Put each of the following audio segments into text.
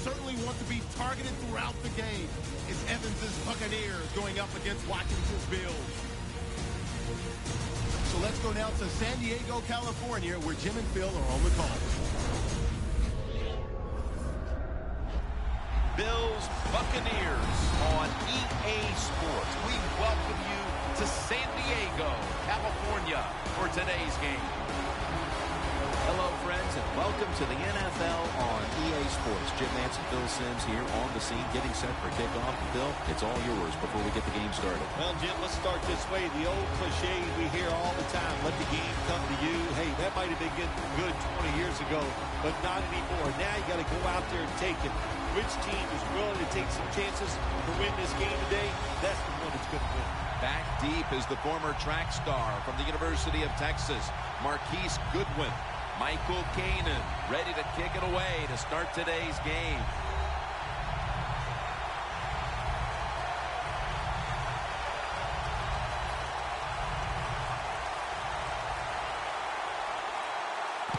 certainly want to be targeted throughout the game. It's Evans's Buccaneers going up against Watkins's Bills. So let's go now to San Diego, California, where Jim and Phil are on the call. Bills Buccaneers on EA Sports. We welcome you to San Diego, California for today's game. Hello, friends, and welcome to the NFL on EA Sports. Jim Nance and Phil Simms here on the scene, getting set for kickoff. Phil, it's all yours before we get the game started. Well, Jim, let's start this way. The old cliche we hear all the time, let the game come to you. Hey, that might have been good 20 years ago, but not anymore. Now you got to go out there and take it. Which team is willing to take some chances to win this game today? That's the one that's going to win. Back deep is the former track star from the University of Texas, Marquise Goodwin. Michael Kanan ready to kick it away to start today's game.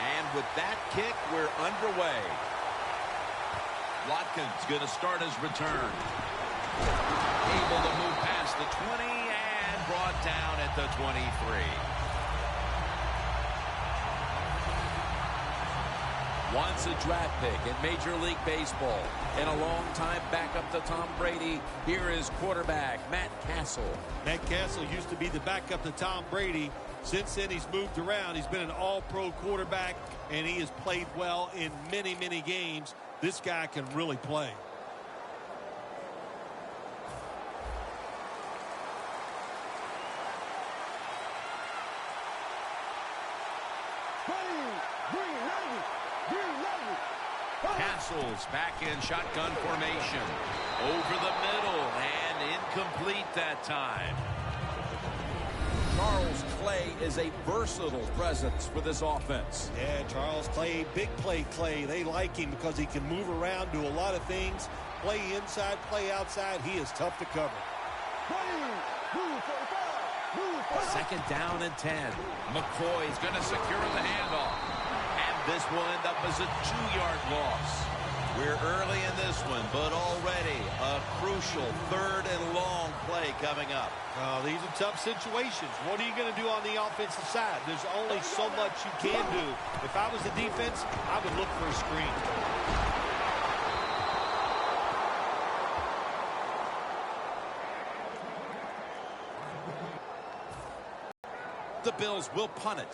And with that kick, we're underway. Watkins going to start his return. Able to move past the 20 and brought down at the 23. Once a draft pick in Major League Baseball and a long-time backup to Tom Brady, here is quarterback Matt Castle. Matt Castle used to be the backup to Tom Brady. Since then, he's moved around. He's been an all-pro quarterback, and he has played well in many, many games. This guy can really play. Castle's back in shotgun formation. Over the middle and incomplete that time. Charles Clay is a versatile presence for this offense. Yeah, Charles Clay, big play Clay. They like him because he can move around, do a lot of things, play inside, play outside. He is tough to cover. Second down and 10. McCoy's going to secure the handoff. And this will end up as a 2-yard loss. We're early in this one, but already a crucial third and long play coming up. These are tough situations. What are you going to do on the offensive side? There's only so much you can do. If I was the defense, I would look for a screen. The Bills will punt it.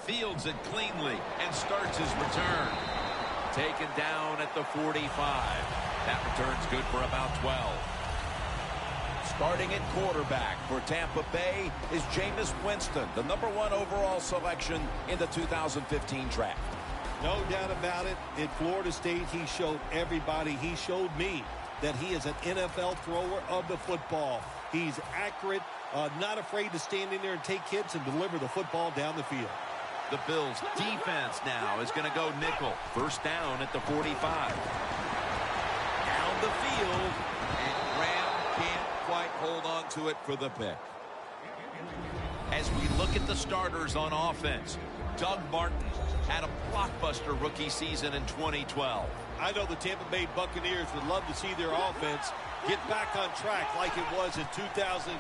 Fields it cleanly and starts his return. Taken down at the 45. That return's good for about 12. Starting at quarterback for Tampa Bay is Jameis Winston, the #1 overall selection in the 2015 draft. No doubt about it. At Florida State, he showed everybody, he showed me that he is an NFL thrower of the football. He's accurate, not afraid to stand in there and take hits and deliver the football down the field. The Bills defense now is going to go nickel. First down at the 45. Down the field, and Graham can't quite hold on to it for the pick. As we look at the starters on offense, Doug Martin had a blockbuster rookie season in 2012. I know the Tampa Bay Buccaneers would love to see their offense get back on track like it was in 2012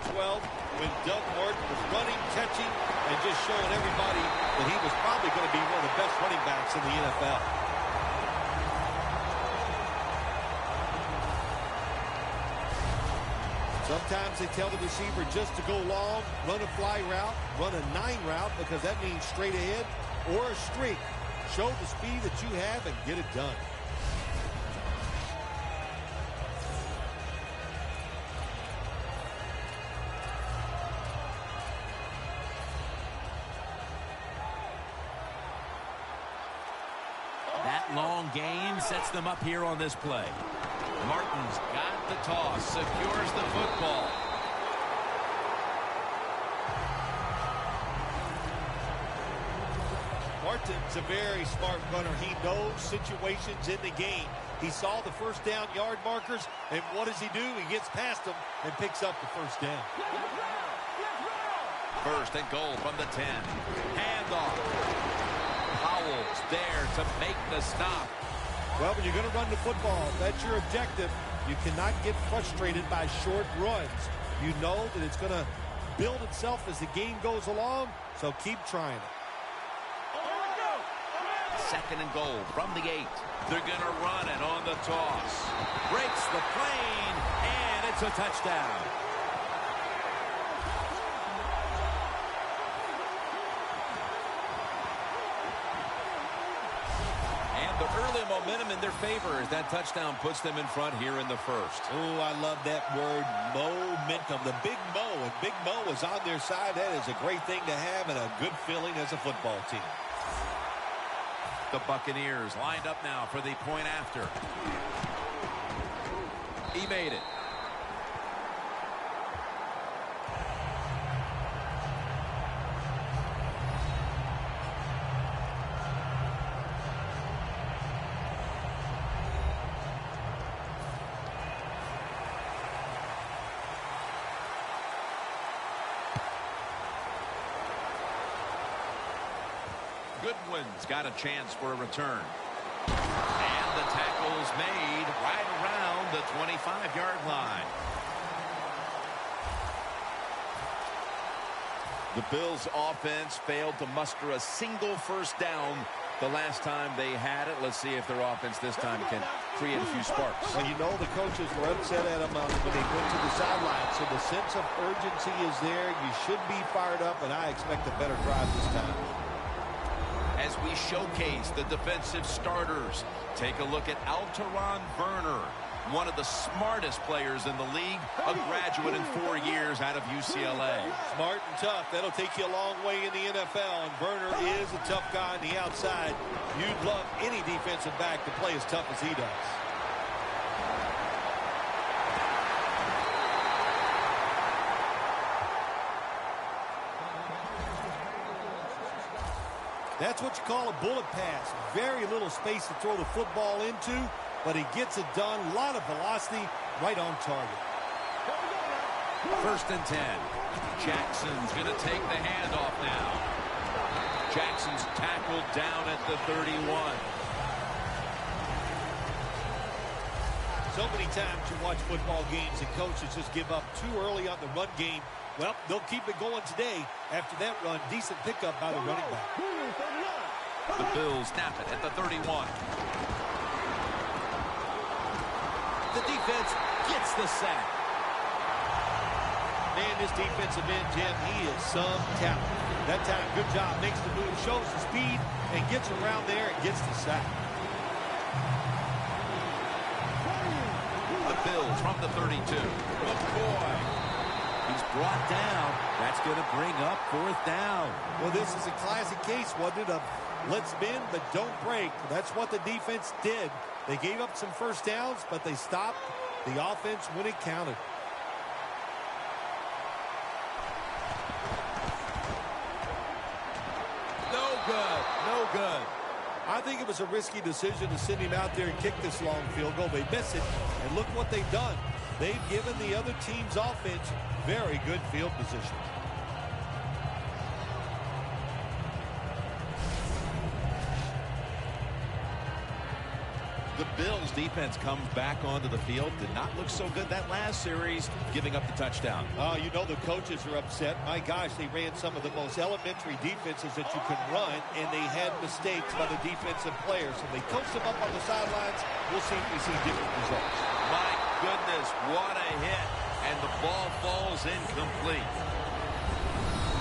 when Doug Martin was running, catching, and just showing everybody that he was probably going to be one of the best running backs in the NFL. Sometimes they tell the receiver just to go long, run a fly route, run a 9 route because that means straight ahead or a streak. Show the speed that you have and get it done. That long gain sets them up here on this play. Martin's got the toss, secures the football. Martin's a very smart runner. He knows situations in the game. He saw the first down yard markers, and what does he do? He gets past them and picks up the first down. First and goal from the 10. Handoff. Powell's there to make the stop. Well, when you're going to run the football, that's your objective. You cannot get frustrated by short runs. You know that it's going to build itself as the game goes along, so keep trying it. Second and goal from the 8. They're going to run it on the toss. Breaks the plane, and it's a touchdown. And the early momentum in their favor as that touchdown puts them in front here in the first. Oh, I love that word, momentum. The Big Mo, and Big Mo is on their side. That is a great thing to have and a good feeling as a football team. The Buccaneers lined up now for the point after. He made it. Goodwin's got a chance for a return. And the tackle's made right around the 25-yard line. The Bills' offense failed to muster a single first down the last time they had it. Let's see if their offense this time can create a few sparks. Well, you know the coaches were upset at them when they went to the sideline, so the sense of urgency is there. You should be fired up, and I expect a better drive this time. As we showcase the defensive starters, take a look at Alteron Werner, one of the smartest players in the league, a graduate in 4 years out of UCLA. Smart and tough. That'll take you a long way in the NFL, and Werner is a tough guy on the outside. You'd love any defensive back to play as tough as he does. That's what you call a bullet pass. Very little space to throw the football into, but he gets it done. A lot of velocity, right on target. First and 10. Jackson's going to take the handoff now. Jackson's tackled down at the 31. So many times you watch football games and coaches just give up too early on the run game. Well, they'll keep it going today. After that run, decent pickup by the running back. The Bills snap it at the 31. The defense gets the sack. Man, this defensive end, Jim, he is some talent. That time, good job. Makes the move, shows the speed, and gets around there and gets the sack. The Bills from the 32. McCoy. He's brought down. That's going to bring up fourth down. Well, this is a classic case, wasn't it? Of let's bend, but don't break. That's what the defense did. They gave up some first downs, but they stopped the offense when it counted. No good. No good. I think it was a risky decision to send him out there and kick this long field goal. They miss it, and look what they've done. They've given the other team's offense very good field position. The Bills defense comes back onto the field. Did not look so good that last series, giving up the touchdown. Oh, you know the coaches are upset. My gosh, they ran some of the most elementary defenses that you can run, and they had mistakes by the defensive players. So they coached them up on the sidelines. We'll see if we see different results. My goodness, what a hit. And the ball falls incomplete.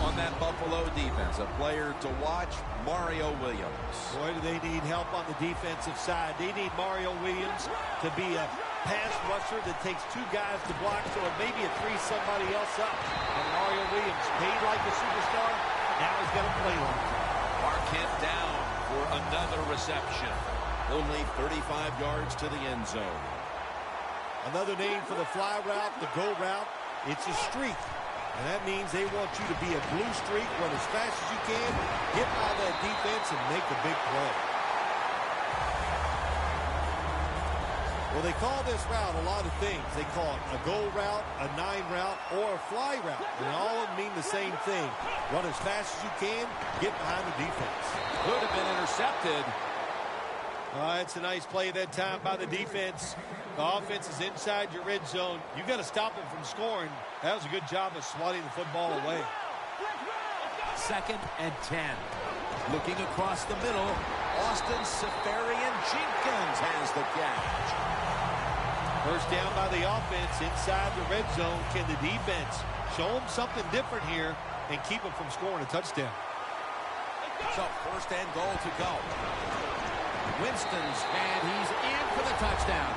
On that Buffalo defense, a player to watch, Mario Williams. Boy, do they need help on the defensive side. They need Mario Williams to be a pass rusher that takes two guys to block, so it maybe it frees somebody else up. And Mario Williams, paid like a superstar, now he's got to play like it. Marquette down for another reception. Only 35 yards to the end zone. Another name for the fly route, the go route, it's a streak. And that means they want you to be a blue streak, run as fast as you can, get by that defense, and make a big play. Well, they call this route a lot of things. They call it a go route, a 9 route, or a fly route. And all of them mean the same thing. Run as fast as you can, get behind the defense. Could have been intercepted. It's a nice play that time by the defense. The offense is inside your red zone. You got to stop them from scoring. That was a good job of swatting the football away. 2nd and 10. Looking across the middle, Austin Seferian-Jenkins has the catch. First down by the offense inside the red zone. Can the defense show them something different here and keep them from scoring a touchdown? So 1st and goal to go. Winston's, and he's in for the touchdown.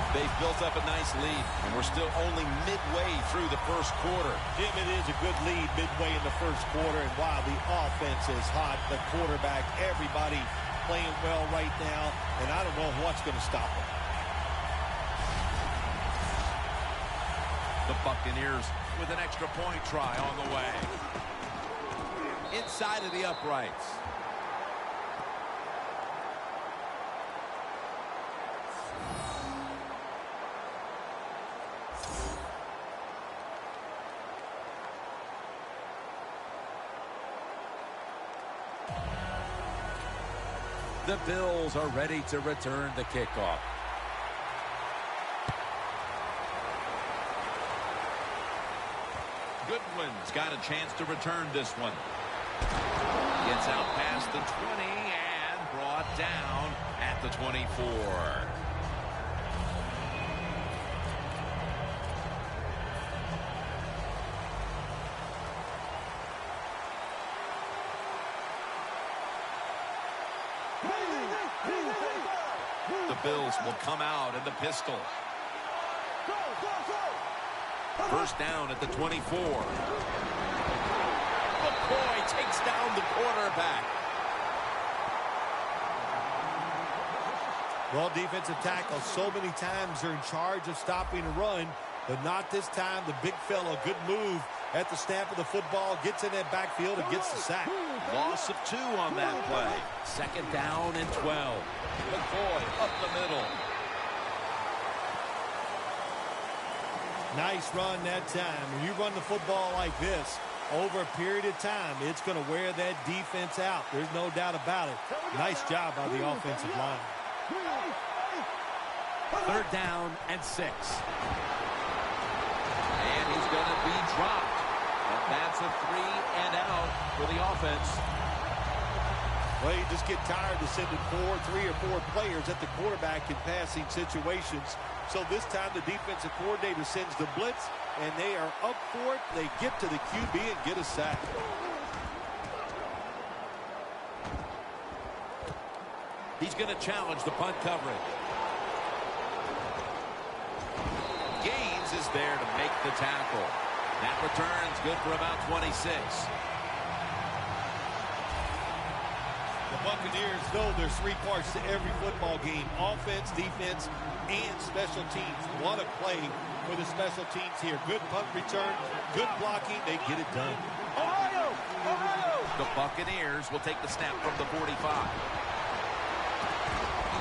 They've built up a nice lead, and we're still only midway through the first quarter. Jim, it is a good lead midway in the first quarter, and wow, the offense is hot. The quarterback, everybody playing well right now, and I don't know what's going to stop them. The Buccaneers with an extra point try on the way. Inside of the uprights. The Bills are ready to return the kickoff. Goodwin's got a chance to return this one. Gets out past the 20 and brought down at the 24. The Bills will come out in the pistol. First down at the 24. McCoy takes down the quarterback. Well, defensive tackles so many times are in charge of stopping a run, but not this time. The big fella, good move at the snap of the football, gets in that backfield and gets the sack. Loss of 2 on that play. 2nd down and 12. McCoy up the middle. Nice run that time. When you run the football like this, over a period of time, it's going to wear that defense out. There's no doubt about it. Nice job by the offensive line. 3rd down and 6. And he's going to be dropped. And that's a 3 and out for the offense. Well, you just get tired of sending 3 or 4 players at the quarterback in passing situations. So this time the defensive coordinator sends the blitz, and they are up for it. They get to the QB and get a sack. He's going to challenge the punt coverage. Gaines is there to make the tackle. That return's good for about 26. The Buccaneers know there's 3 parts to every football game: offense, defense, and special teams. What a play for the special teams here. Good punt return, good blocking. They get it done. Ohio! Ohio! The Buccaneers will take the snap from the 45.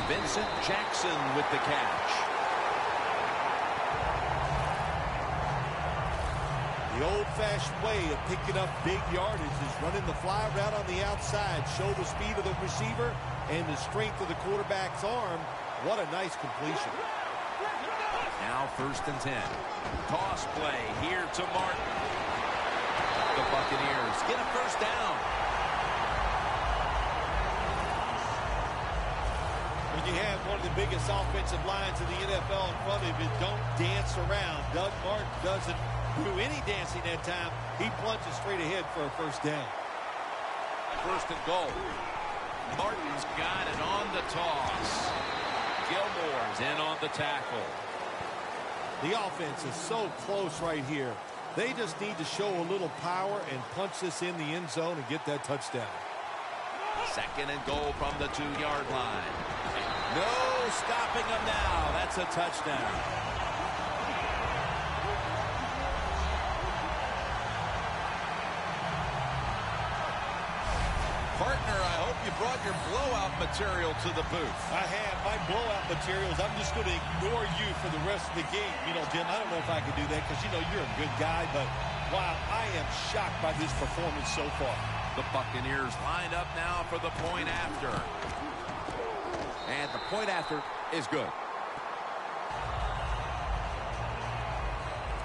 Vincent Jackson with the catch. The old-fashioned way of picking up big yardage is running the fly route on the outside. Show the speed of the receiver and the strength of the quarterback's arm. What a nice completion. Now 1st and 10. Toss play here to Martin. The Buccaneers get a first down. When you have one of the biggest offensive lines in the NFL in front of you, don't dance around. Doug Martin doesn't do any dancing that time. He plunges straight ahead for a first down. 1st and goal. Martin's got it on the toss. Gilmore's in on the tackle. The offense is so close right here. They just need to show a little power and punch this in the end zone and get that touchdown. 2nd and goal from the 2-yard line. No stopping them now. That's a touchdown. Partner, I hope you brought your blowout material to the booth. I have my blowout materials. I'm just going to ignore you for the rest of the game. You know, Jim, I don't know if I can do that because, you know, you're a good guy. But, wow, I am shocked by this performance so far. The Buccaneers lined up now for the point after. And the point after is good.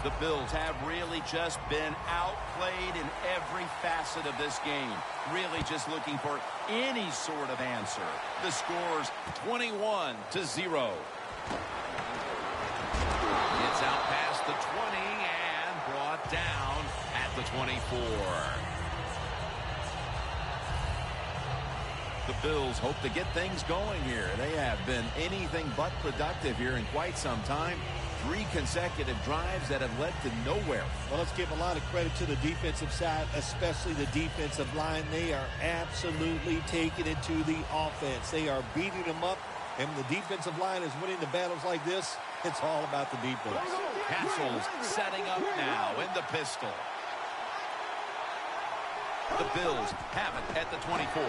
The Bills have really just been outplayed in every facet of this game. Really just looking for any sort of answer. The score's 21-0. It's out past the 20 and brought down at the 24. The Bills hope to get things going here. They have been anything but productive here in quite some time. 3 consecutive drives that have led to nowhere. Well, let's give a lot of credit to the defensive side, especially the defensive line. They are absolutely taking it to the offense. They are beating them up, and when the defensive line is winning the battles like this, it's all about the defense. Castle's setting up now in the pistol. The Bills have it at the 24.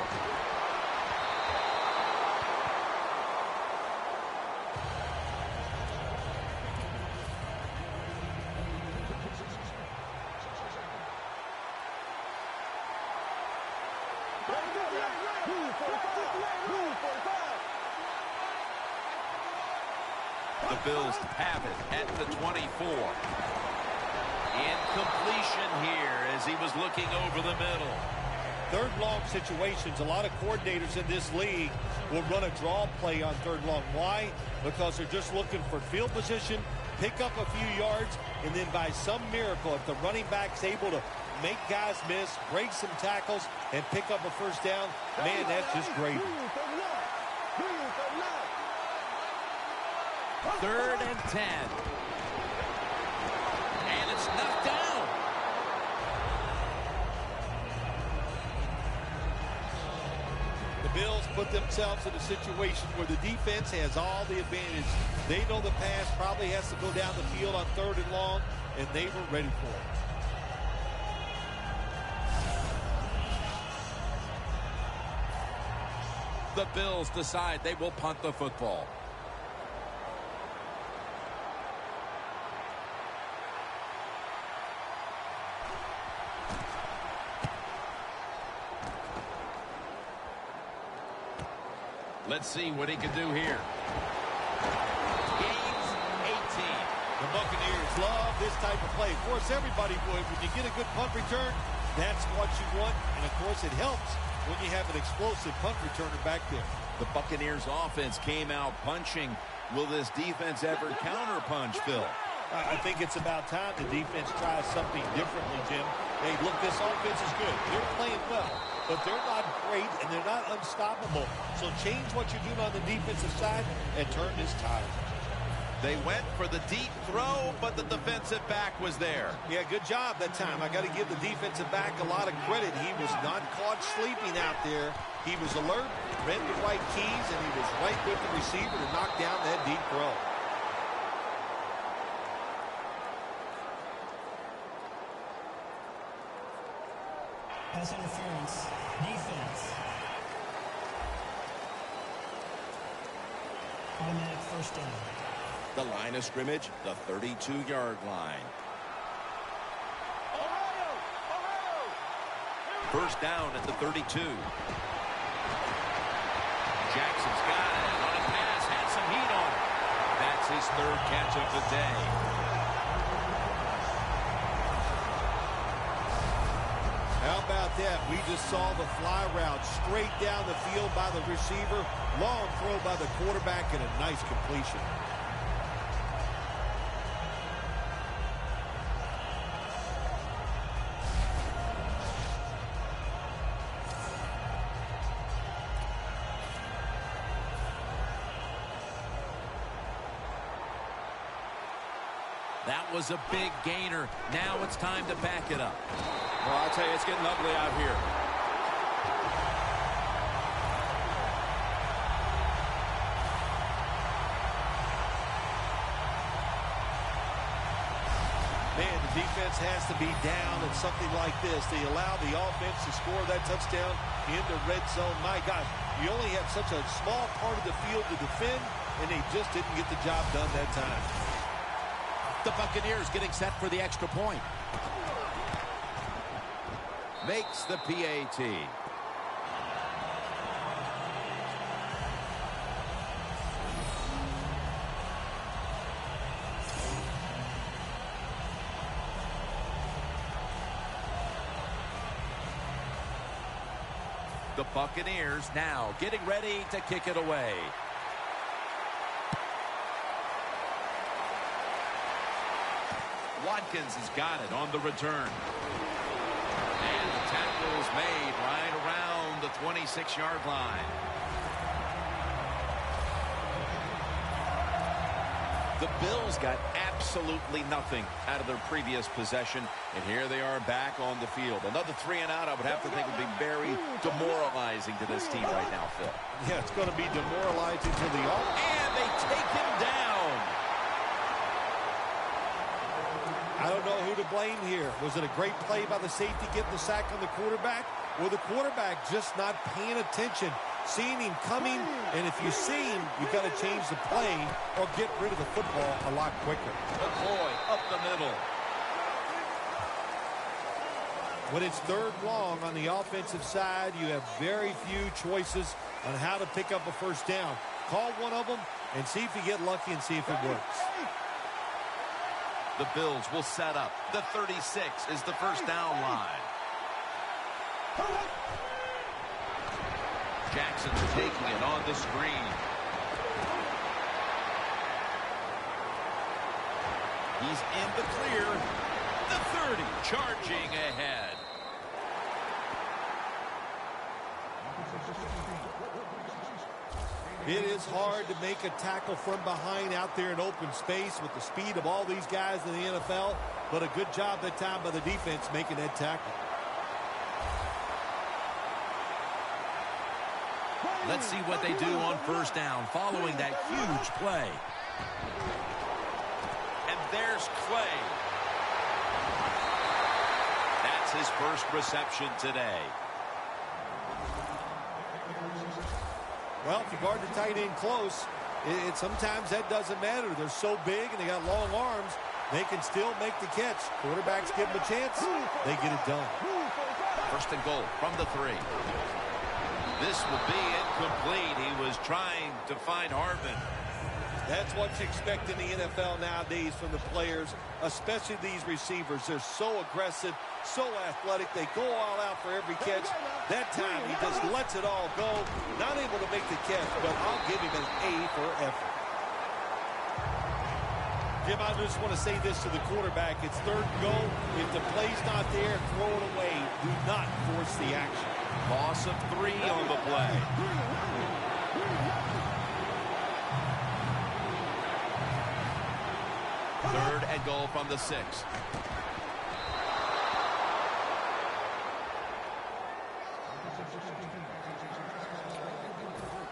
The Bills have it at the 24. Incompletion here as he was looking over the middle. Third long situations, a lot of coordinators in this league will run a draw play on third long. Why? Because they're just looking for field position, pick up a few yards, and then by some miracle, if the running back's able to make guys miss, break some tackles, and pick up a first down, man, that's just great. 3rd and 10. And it's knocked down. The Bills put themselves in a situation where the defense has all the advantage. They know the pass probably has to go down the field on 3rd and long, and they were ready for it. The Bills decide they will punt the football. Let's see what he can do here. Gains 18. The Buccaneers love this type of play. Of course, everybody would. When you get a good punt return, that's what you want. And, of course, it helps when you have an explosive punt returner back there. The Buccaneers offense came out punching. Will this defense ever counter-punch, Phil? I think it's about time the defense tries something differently, Jim. Hey, look, this offense is good. They're playing well, but they're not great, and they're not unstoppable. So change what you're doing on the defensive side and turn this tide. They went for the deep throw, but the defensive back was there. Yeah, good job that time. I got to give the defensive back a lot of credit. He was not caught sleeping out there. He was alert, read the right keys, and he was right with the receiver to knock down that deep throw. Pass interference. Defense. Automatic first down. The line of scrimmage, the 32-yard line. First down at the 32. Jackson's got it on a pass, had some heat on it. That's his 3rd catch of the day. How about that? We just saw the fly route straight down the field by the receiver. Long throw by the quarterback and a nice completion. That was a big gainer. Now it's time to back it up. Well, I'll tell you, it's getting ugly out here. Man, the defense defense has to be down in something like this. They allow the offense to score that touchdown in the red zone. My gosh, you only have such a small part of the field to defend, and they just didn't get the job done that time. The Buccaneers getting set for the extra point. Makes the PAT. The Buccaneers now getting ready to kick it away. Watkins has got it on the return. And the tackle is made right around the 26-yard line. The Bills got absolutely nothing out of their previous possession, and here they are back on the field. Another 3 and out, I would have to think, would be very demoralizing to this team right now, Phil. Yeah, it's going to be demoralizing to the offense. And they take him down. I don't know who to blame here. Was it a great play by the safety getting the sack on the quarterback, or the quarterback just not paying attention, seeing him coming? And if you see him, you've got to change the play or get rid of the football a lot quicker. McCoy up the middle. When it's third long on the offensive side, you have very few choices on how to pick up a first down. Call one of them and see if you get lucky and see if it works. The Bills will set up. The 36 is the first down line. Jackson's taking it on the screen. He's in the clear. The 30 charging ahead. It is hard to make a tackle from behind out there in open space with the speed of all these guys in the NFL, but a good job that time by the defense making that tackle. Let's see what they do on first down following that huge play. And there's Clay. That's his first reception today. Well, if you guard the tight end close, sometimes that doesn't matter. They're so big and they got long arms, they can still make the catch. Quarterbacks give them a chance, they get it done. First and goal from the 3. This will be incomplete. He was trying to find Hartman. That's what you expect in the NFL nowadays from the players, especially these receivers. They're so aggressive, so athletic. They go all out for every catch. That time, he just lets it all go. Not able to make the catch, but I'll give him an A for effort. Jim, I just want to say this to the quarterback. It's third and goal. If the play's not there, throw it away. Do not force the action. Loss of 3 on the play. Third and goal from the 6.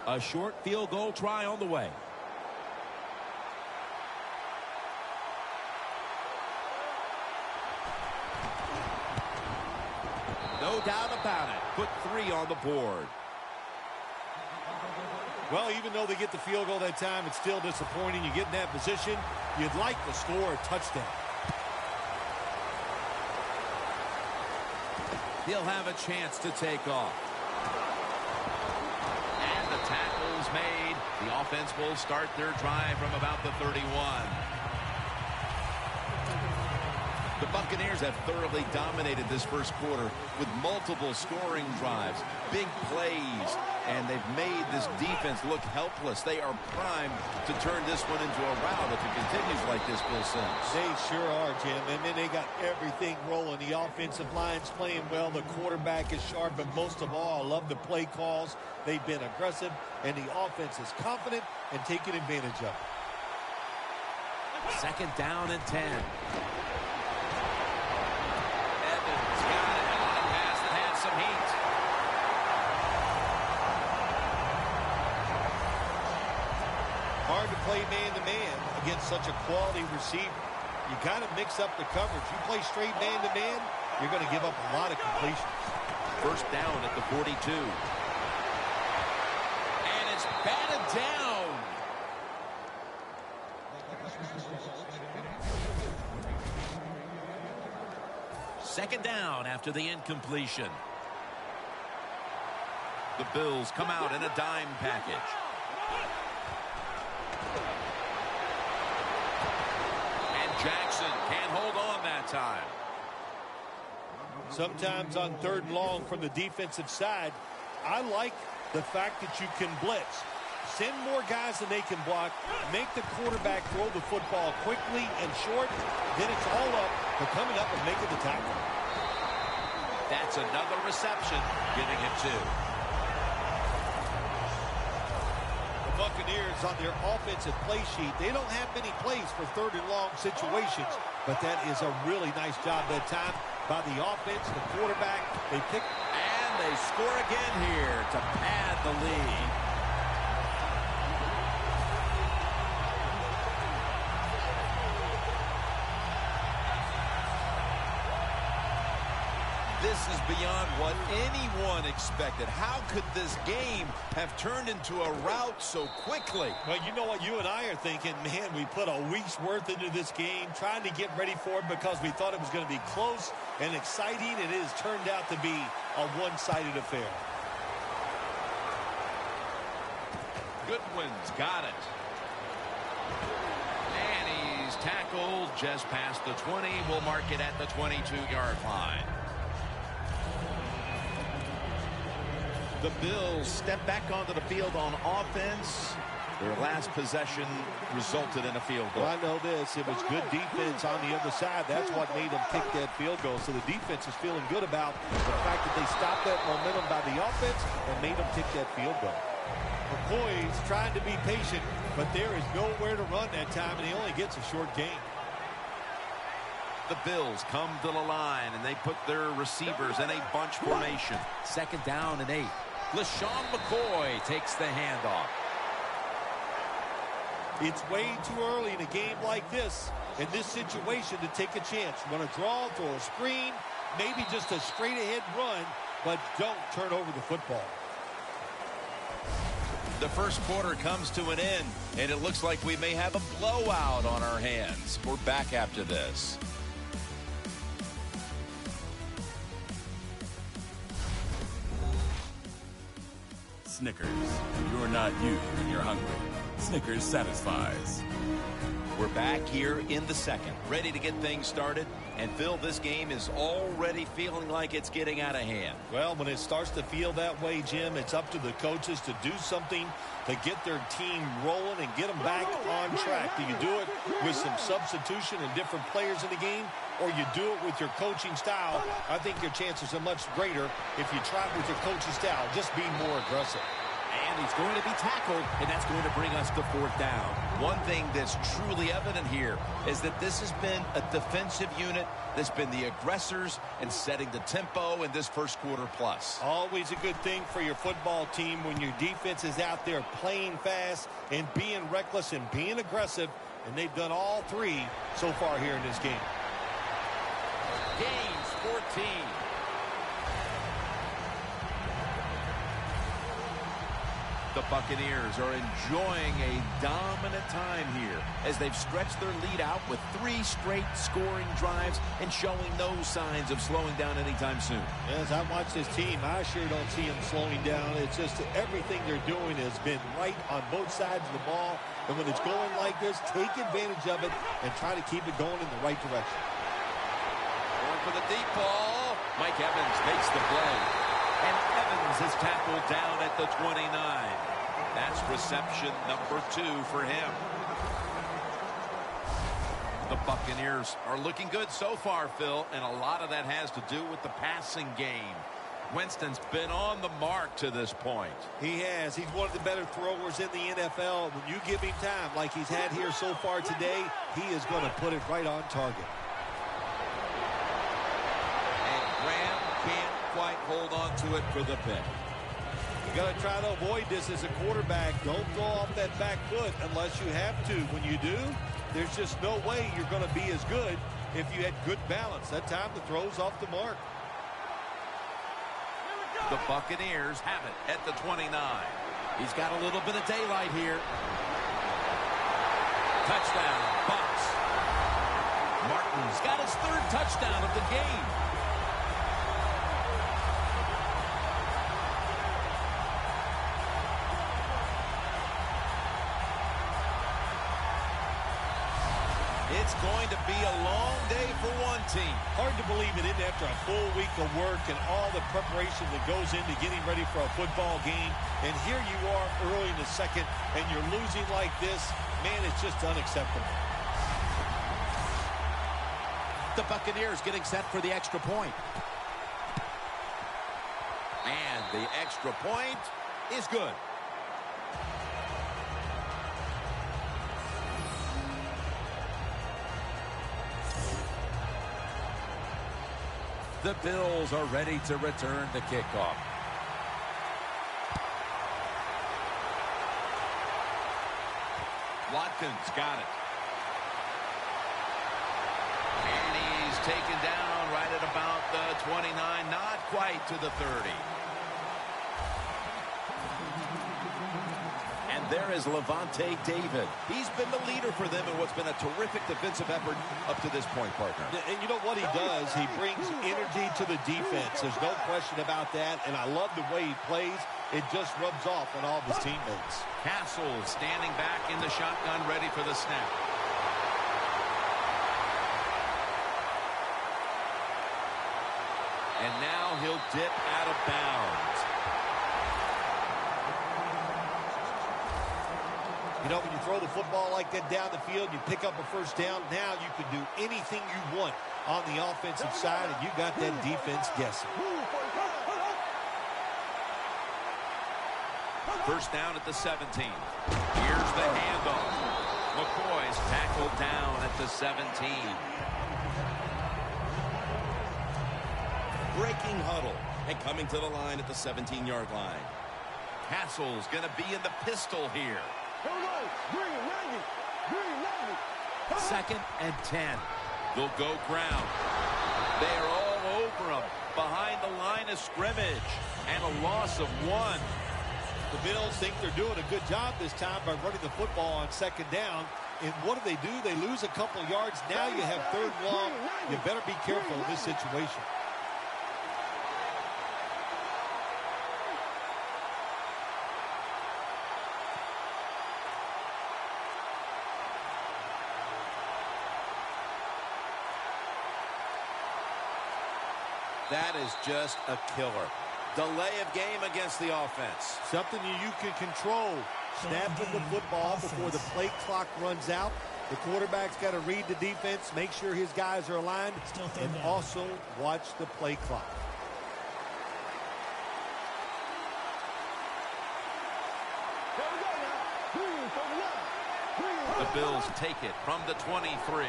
A short field goal try on the way. No doubt about it. Put 3 on the board. Well, even though they get the field goal that time, it's still disappointing. You get in that position, you'd like to score a touchdown. He'll have a chance to take off. And the tackle's made. The offense will start their drive from about the 31. The Buccaneers have thoroughly dominated this first quarter with multiple scoring drives, big plays, and they've made this defense look helpless. They are primed to turn this one into a rout if it continues like this, Bill Sims. They sure are, Jim. And then they got everything rolling. The offensive line's playing well. The quarterback is sharp. And most of all, I love the play calls. They've been aggressive. And the offense is confident and taking advantage of it. Second down and 10. Evans got it on a pass that had some heat. Hard to play man-to-man against such a quality receiver. You got to mix up the coverage. You play straight man-to-man, you're going to give up a lot of completions. First down at the 42. And it's batted down. Second down after the incompletion. The Bills come out in a dime package. And Jackson can't hold on that time. Sometimes on 3rd and long from the defensive side, I like the fact that you can blitz. Send more guys than they can block. Make the quarterback throw the football quickly and short. Then it's all up to coming up and making the tackle. That's another reception, giving him 2. The Buccaneers on their offensive play sheet, they don't have many plays for 3rd and long situations, but that is a really nice job that time by the offense, the quarterback. They pick. And they score again here to pad the lead. This is beyond what anyone expected. How could this game have turned into a rout so quickly? Well, you know what you and I are thinking, man, we put a week's worth into this game, trying to get ready for it because we thought it was going to be close and exciting, and it has turned out to be a one-sided affair. Goodwin's got it. And he's tackled just past the 20. We'll mark it at the 22-yard line. The Bills step back onto the field on offense. Their last possession resulted in a field goal. Well, I know this. It was good defense on the other side. That's what made them kick that field goal. So the defense is feeling good about the fact that they stopped that momentum by the offense and made them kick that field goal. McCoy's trying to be patient, but there is nowhere to run that time, and he only gets a short gain. The Bills come to the line, and they put their receivers in a bunch formation. Second down and 8. LaShawn McCoy takes the handoff. It's way too early in a game like this, in this situation, to take a chance. Run a draw, throw a screen, maybe just a straight-ahead run, but don't turn over the football. The first quarter comes to an end, and it looks like we may have a blowout on our hands. We're back after this. Snickers. You're not you when you're hungry. Snickers satisfies. We're back here in the second, ready to get things started. And Phil, this game is already feeling like it's getting out of hand. Well, when it starts to feel that way, Jim, it's up to the coaches to do something to get their team rolling and get them back on track. Do you do it with some substitution and different players in the game, or you do it with your coaching style? I think your chances are much greater if you try it with your coaching style. Just be more aggressive. And he's going to be tackled, and that's going to bring us to 4th down. One thing that's truly evident here is that this has been a defensive unit that's been the aggressors and setting the tempo in this first quarter plus. Always a good thing for your football team when your defense is out there playing fast and being reckless and being aggressive, and they've done all 3 so far here in this game. Gains 14. The Buccaneers are enjoying a dominant time here as they've stretched their lead out with 3 straight scoring drives and showing no signs of slowing down anytime soon. As I watch this team, I sure don't see them slowing down. It's just that everything they're doing has been right on both sides of the ball. And when it's going like this, take advantage of it and try to keep it going in the right direction. Going for the deep ball. Mike Evans makes the play. And Evans is tackled down at the 29. That's reception number 2 for him. The Buccaneers are looking good so far, Phil, and a lot of that has to do with the passing game. Winston's been on the mark to this point. He has. He's one of the better throwers in the NFL. When you give him time like he's had here so far today, he is going to put it right on target. And Graham can't quite hold on to it for the pick. You got to try to avoid this as a quarterback. Don't throw off that back foot unless you have to. When you do, there's just no way you're going to be as good if you had good balance. That time the throw's off the mark. The Buccaneers have it at the 29. He's got a little bit of daylight here. Touchdown, Bucs. Martin's got his third touchdown of the game. It's going to be a long day for one team. Hard to believe it isn't after a full week of work and all the preparation that goes into getting ready for a football game. And here you are early in the second, and you're losing like this. Man, it's just unacceptable. The Buccaneers getting set for the extra point. And the extra point is good. The Bills are ready to return the kickoff. Watkins got it. And he's taken down right at about the 29, not quite to the 30. And there is Levante David. He's been the leader for them in what's been a terrific defensive effort up to this point, partner. And you know what he does? He brings energy to the defense. There's no question about that, and I love the way he plays. It just rubs off on all of his teammates. Castle standing back in the shotgun, ready for the snap. And now he'll dip out of bounds. You know, when you throw the football like that down the field, you pick up a first down, now you can do anything you want on the offensive side, and you got that defense guessing. First down at the 17. Here's the handoff. McCoy's tackled down at the 17. Breaking huddle and coming to the line at the 17-yard line. Castle's going to be in the pistol here. Second and 10. They'll go ground. They are all over him behind the line of scrimmage. And a loss of 1. The Bills think they're doing a good job this time by running the football on second down. And what do? They lose a couple yards. Now you have third and long. You better be careful in this situation. That is just a killer. Delay of game against the offense. Something you can control. Snapping the football before the play clock runs out. The quarterback's got to read the defense, make sure his guys are aligned, and also watch the play clock. The Bills take it from the 23.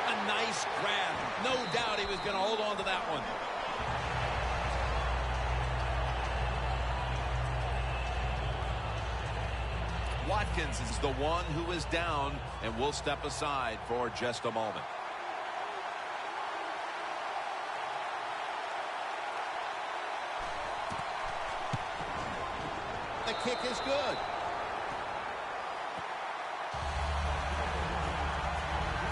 A nice grab. No doubt he was going to hold on to that one. Watkins is the one who is down, and will step aside for just a moment. The kick is good.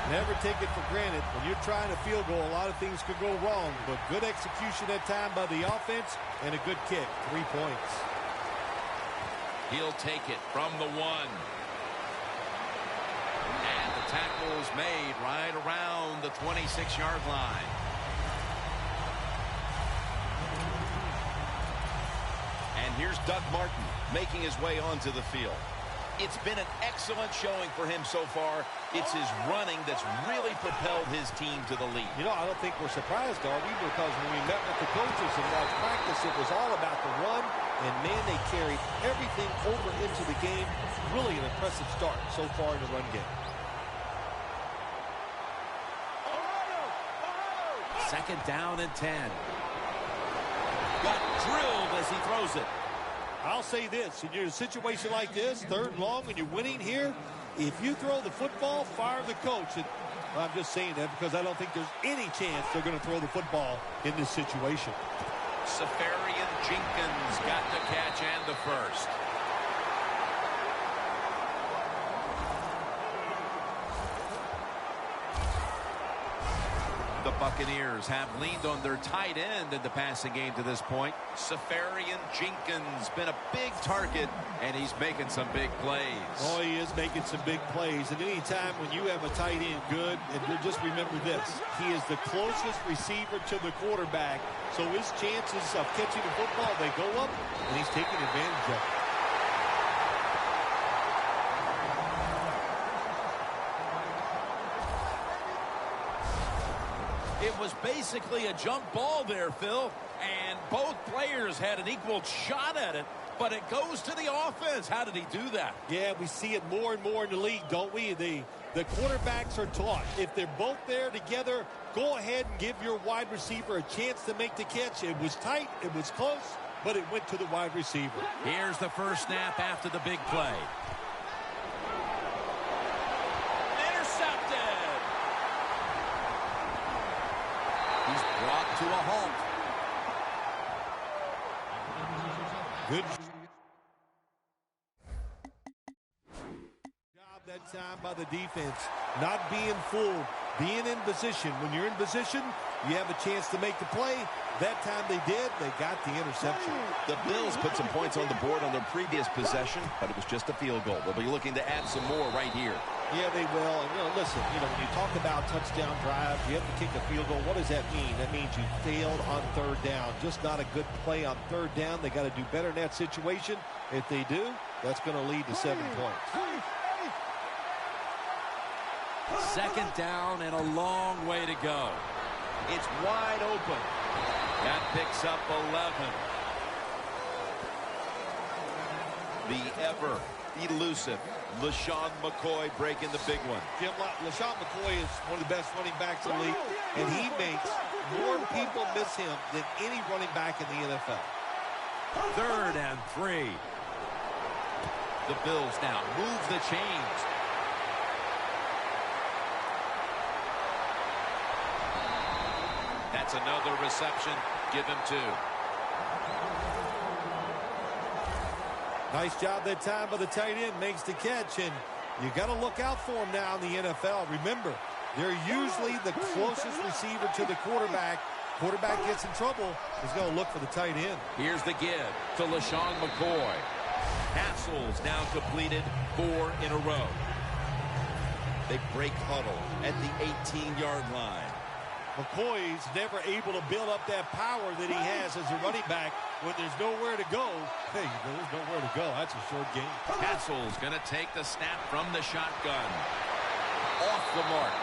Never take it for granted. When you're trying a field goal, a lot of things could go wrong, but good execution that time by the offense and a good kick. 3 points. He'll take it from the 1. And the tackle's made right around the 26-yard line. And here's Doug Martin making his way onto the field. It's been an excellent showing for him so far. It's his running that's really propelled his team to the lead. You know, I don't think we're surprised, are we? Because when we met with the coaches and watched practice, it was all about the run. And, man, they carried everything over into the game. Really an impressive start so far in the run game. Second down and 10. Got drilled as he throws it. I'll say this. When you're in a situation like this, 3rd and long, and you're winning here, if you throw the football, fire the coach. And I'm just saying that because I don't think there's any chance they're going to throw the football in this situation. Safarian Jenkins got the catch and the first. The Buccaneers have leaned on their tight end in the passing game to this point. Safarian Jenkins been a big target, and he's making some big plays. Oh, he is making some big plays. And any time when you have a tight end good, and just remember this, he is the closest receiver to the quarterback. So his chances of catching the football, they go up, and he's taking advantage of it. It was basically a jump ball there, Phil, and both players had an equal shot at it, but it goes to the offense. How did he do that? Yeah, we see it more and more in the league, don't we? The quarterbacks are taught. If they're both there together, go ahead and give your wide receiver a chance to make the catch. It was tight, it was close, but it went to the wide receiver. Here's the first snap after the big play. He's brought to a halt. Good job that time by the defense. Not being fooled, being in position. When you're in position, you have a chance to make the play. That time they did. They got the interception. The Bills put some points on the board on their previous possession, but it was just a field goal. They'll be looking to add some more right here. Yeah, they will. And, listen, when you talk about touchdown drives, you have to kick a field goal. What does that mean? That means you failed on 3rd down. Just not a good play on 3rd down. They got to do better in that situation. If they do, that's going to lead to 7 points. 2nd down and a long way to go. It's wide open. That picks up 11. The ever elusive LaShawn McCoy breaking the big one. Jim, LaShawn McCoy is one of the best running backs in the league, and he makes more people miss him than any running back in the NFL. 3rd and 3. The Bills now move the chains. That's another reception. Give him 2. Nice job that time by the tight end. Makes the catch, and you got to look out for him now in the NFL. Remember, they're usually the closest receiver to the quarterback. Quarterback gets in trouble, he's going to look for the tight end. Here's the give to LaShawn McCoy. Hassles now completed 4 in a row. They break huddle at the 18-yard line. McCoy's never able to build up that power that he has as a running back. When there's nowhere to go, hey, there's nowhere to go. That's a short game. Hassel's going to take the snap from the shotgun. Off the mark.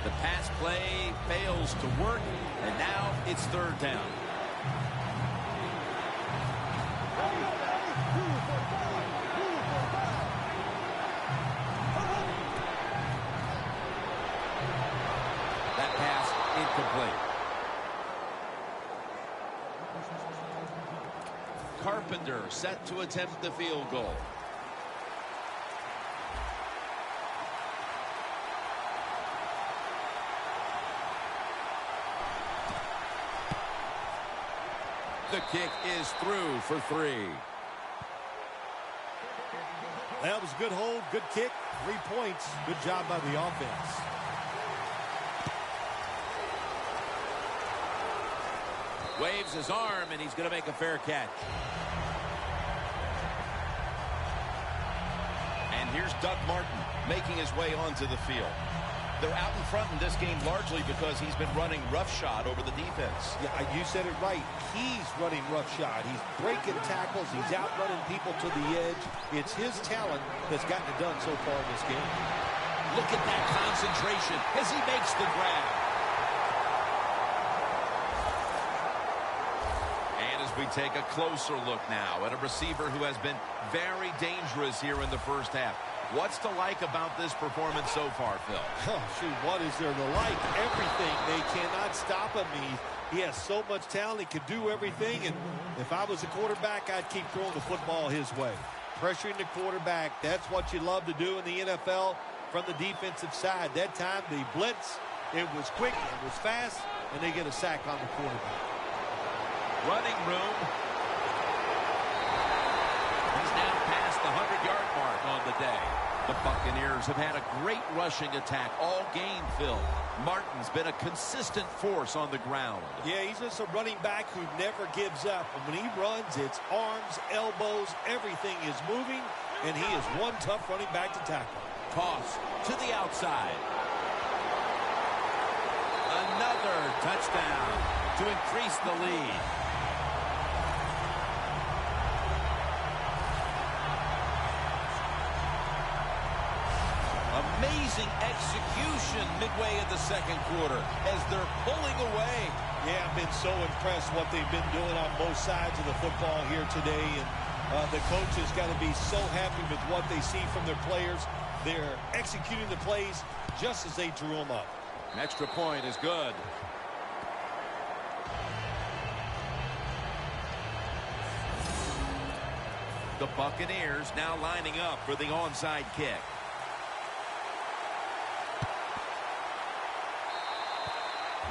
The pass play fails to work, and now it's 3rd down. That pass incomplete. Carpenter set to attempt the field goal. The kick is through for 3. That was a good hold, good kick, 3 points. Good job by the offense. Waves his arm, and he's going to make a fair catch. And here's Doug Martin making his way onto the field. They're out in front in this game largely because he's been running roughshod over the defense. Yeah, you said it right. He's running roughshod. He's breaking tackles. He's outrunning people to the edge. It's his talent that's gotten it done so far in this game. Look at that concentration as he makes the grab. And as we take a closer look now at a receiver who has been very dangerous here in the first half. What's to like about this performance so far, Phil? Oh, shoot, what is there to like? Everything. They cannot stop him. He has so much talent. He can do everything. And if I was a quarterback, I'd keep throwing the football his way. Pressuring the quarterback, that's what you love to do in the NFL from the defensive side. That time, the blitz, it was quick, it was fast, and they get a sack on the quarterback. Running room. He's now past the 100-yard mark on the day. The Buccaneers have had a great rushing attack all game, Phil. Martin's been a consistent force on the ground. Yeah, he's just a running back who never gives up. And when he runs, it's arms, elbows, everything is moving, and he is one tough running back to tackle. Toss to the outside. Another touchdown to increase the lead. Amazing execution midway in the second quarter as they're pulling away. Yeah, I've been so impressed what they've been doing on both sides of the football here today. And the coach has got to be so happy with what they see from their players. They're executing the plays just as they drew them up. An extra point is good. The Buccaneers now lining up for the onside kick.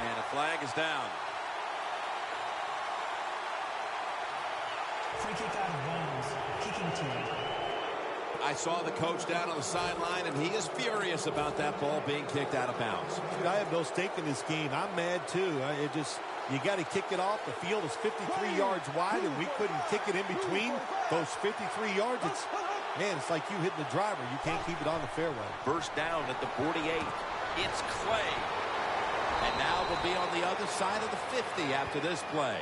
And a flag is down. Free kick out of bounds. Kicking team. I saw the coach down on the sideline, and he is furious about that ball being kicked out of bounds. Dude, I have no stake in this game. I'm mad, too. You got to kick it off. The field is 53 yards wide, and we couldn't kick it in between those 53 yards. It's like you hitting the driver. You can't keep it on the fairway. First down at the 48. It's Clay. And now we'll be on the other side of the 50 after this play.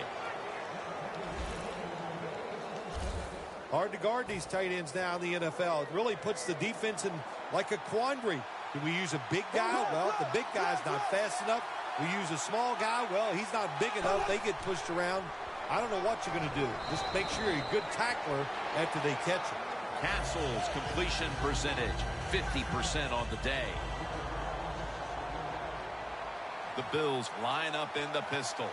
Hard to guard these tight ends now in the NFL. It really puts the defense in like a quandary. Do we use a big guy? Well, the big guy's not fast enough. We use a small guy. Well, he's not big enough. They get pushed around. I don't know what you're going to do. Just make sure you're a good tackler after they catch him. Castle's completion percentage, 50% on the day. The Bills line up in the pistol.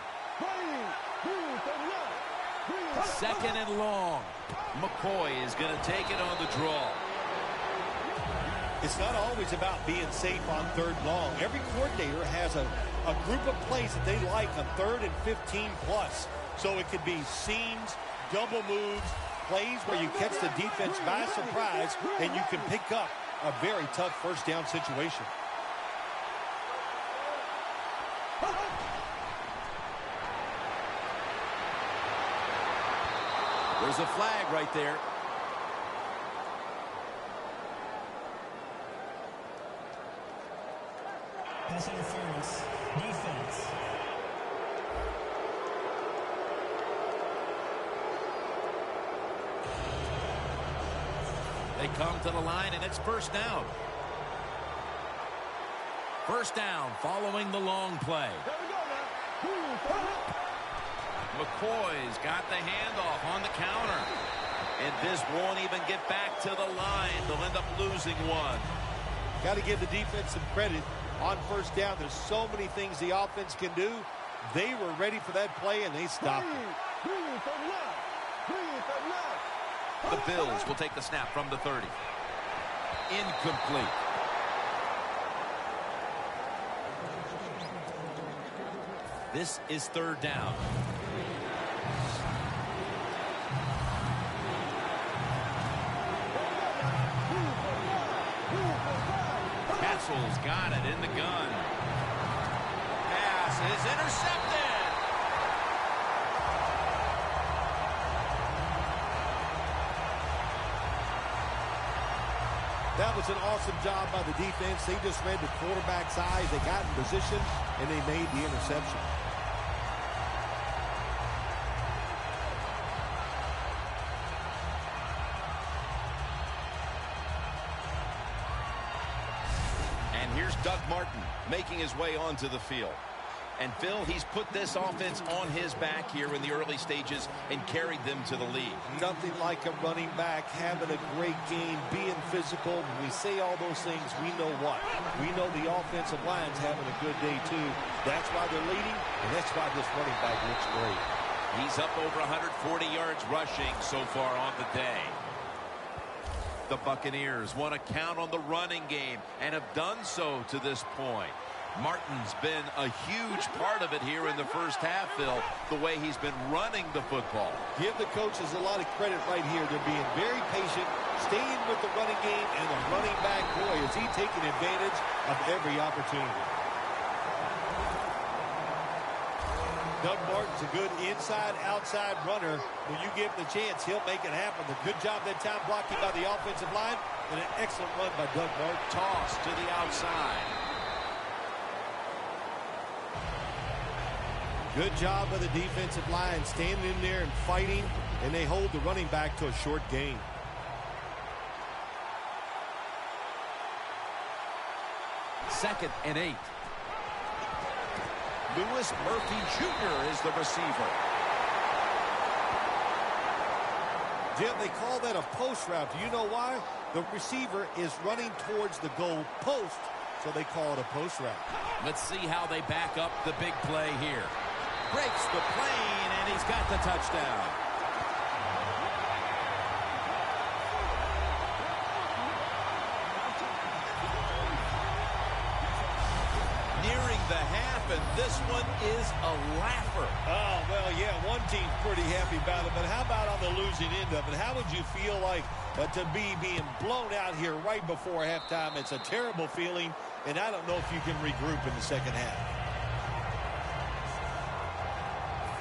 Second and long. McCoy is going to take it on the draw. It's not always about being safe on third and long. Every coordinator has a group of plays that they like on 3rd and 15 plus. So it could be seams, double moves, plays where you catch the defense by surprise and you can pick up a very tough first down situation. There's a flag right there. Pass interference. Defense. They come to the line, and it's first down. First down following the long play. McCoy's got the handoff on the counter. And this won't even get back to the line. They'll end up losing one. Got to give the defense some credit on first down. There's so many things the offense can do. They were ready for that play, and they stopped it. The Bills will take the snap from the 30. Incomplete. This is third down. Castle's got it in the gun. Pass is intercepted. That was an awesome job by the defense. They just read the quarterback's eyes. They got in position, and they made the interception. And here's Doug Martin making his way onto the field. And Phil, he's put this offense on his back here in the early stages and carried them to the lead. Nothing like a running back having a great game, being physical. When we say all those things, we know what? We know the offensive line's having a good day too. That's why they're leading, and that's why this running back looks great. He's up over 140 yards rushing so far on the day. The Buccaneers want to count on the running game and have done so to this point. Martin's been a huge part of it here in the first half, Phil, the way he's been running the football. Give the coaches a lot of credit right here. They're being very patient, staying with the running game, and the running back, boy, is he taking advantage of every opportunity. Doug Martin's a good inside-outside runner. When you give him the chance, he'll make it happen. A good job that time blocking by the offensive line, and an excellent run by Doug Martin. Toss to the outside. Good job by the defensive line, standing in there and fighting, and they hold the running back to a short gain. Second and 8. Lewis Murphy Jr. is the receiver. Jim, they call that a post route. Do you know why? The receiver is running towards the goal post, so they call it a post route. Let's see how they back up the big play here. Breaks the plane, and he's got the touchdown. Nearing the half, and this one is a laugher. Oh, well, yeah, one team's pretty happy about it, but how about on the losing end of it? How would you feel like to be being blown out here right before halftime? It's a terrible feeling, and I don't know if you can regroup in the second half.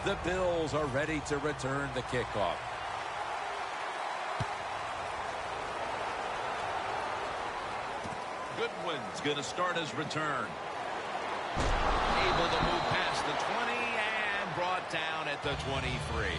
The Bills are ready to return the kickoff. Goodwin's going to start his return. Able to move past the 20 and brought down at the 23.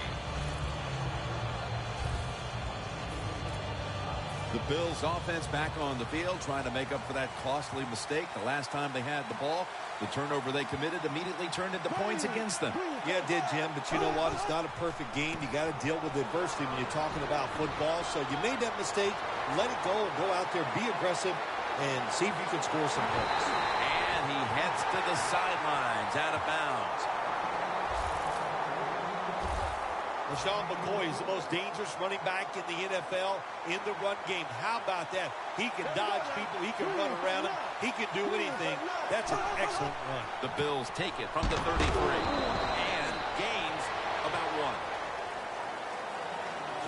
The Bills offense back on the field trying to make up for that costly mistake. The last time they had the ball, the turnover they committed immediately turned into points against them. Yeah, it did, Jim, but you know what? It's not a perfect game. You got to deal with adversity when you're talking about football. So you made that mistake, let it go, and go out there, be aggressive, and see if you can score some points. And he heads to the sidelines, out of bounds. LaShawn McCoy is the most dangerous running back in the NFL in the run game. How about that? He can dodge people. He can run around them. He can do anything. That's an excellent run. The Bills take it from the 33 and gains about 1.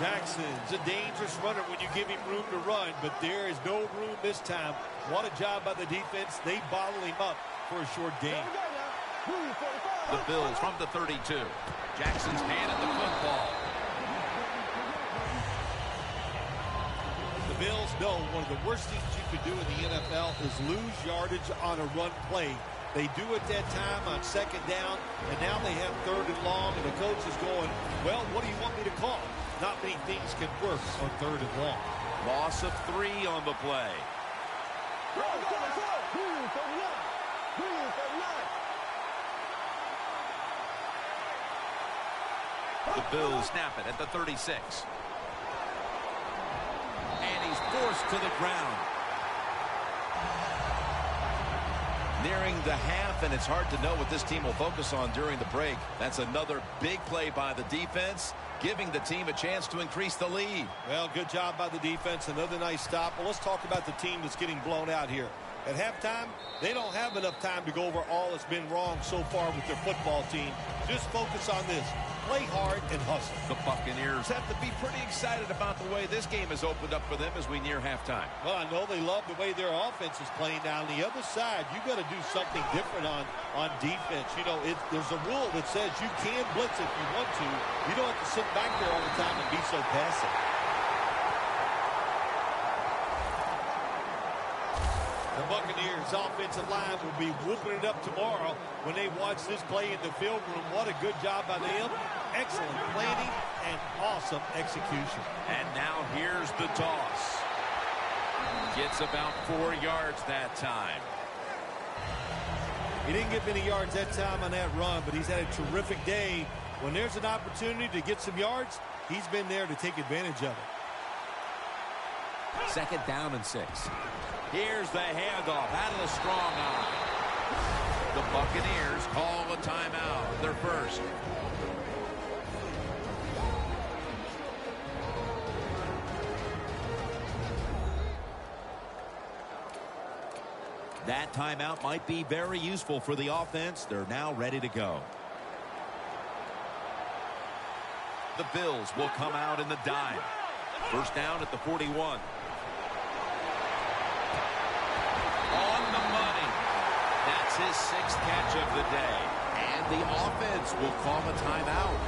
Jackson's a dangerous runner when you give him room to run, but there is no room this time. What a job by the defense. They bottle him up for a short gain. The Bills from the 32. Jackson's handed the football. The Bills know one of the worst things you could do in the NFL is lose yardage on a run play. They do it that time on second down, and now they have third and long, and the coach is going, well, what do you want me to call? Not many things can work on third and long. Loss of 3 on the play. The Bills snap it at the 36. And he's forced to the ground. Nearing the half, and it's hard to know what this team will focus on during the break. That's another big play by the defense, giving the team a chance to increase the lead. Well, good job by the defense. Another nice stop. Well, let's talk about the team that's getting blown out here. At halftime, they don't have enough time to go over all that's been wrong so far with their football team. Just focus on this. Play hard and hustle. The Buccaneers have to be pretty excited about the way this game has opened up for them as we near halftime. Well, I know they love the way their offense is playing. Now, on the other side, you got to do something different on defense. You know, there's a rule that says you can blitz if you want to. You don't have to sit back there all the time and be so passive. The Buccaneers offensive line will be whooping it up tomorrow when they watch this play in the film room. What a good job by them. Excellent planning and awesome execution. And now here's the toss. Gets about 4 yards that time. He didn't get many yards that time on that run, but he's had a terrific day. When there's an opportunity to get some yards, he's been there to take advantage of it. 2nd down and 6. Here's the handoff out of the strong eye. The Buccaneers call a timeout, their first. That timeout might be very useful for the offense. They're now ready to go. The Bills will come out in the dime. First down at the 41. On the money. That's his 6th catch of the day. And the offense will call a timeout.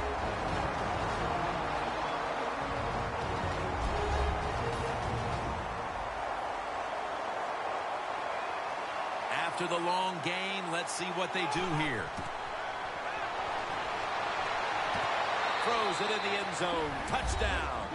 After the long gain, let's see what they do here. Throws it in the end zone. Touchdown.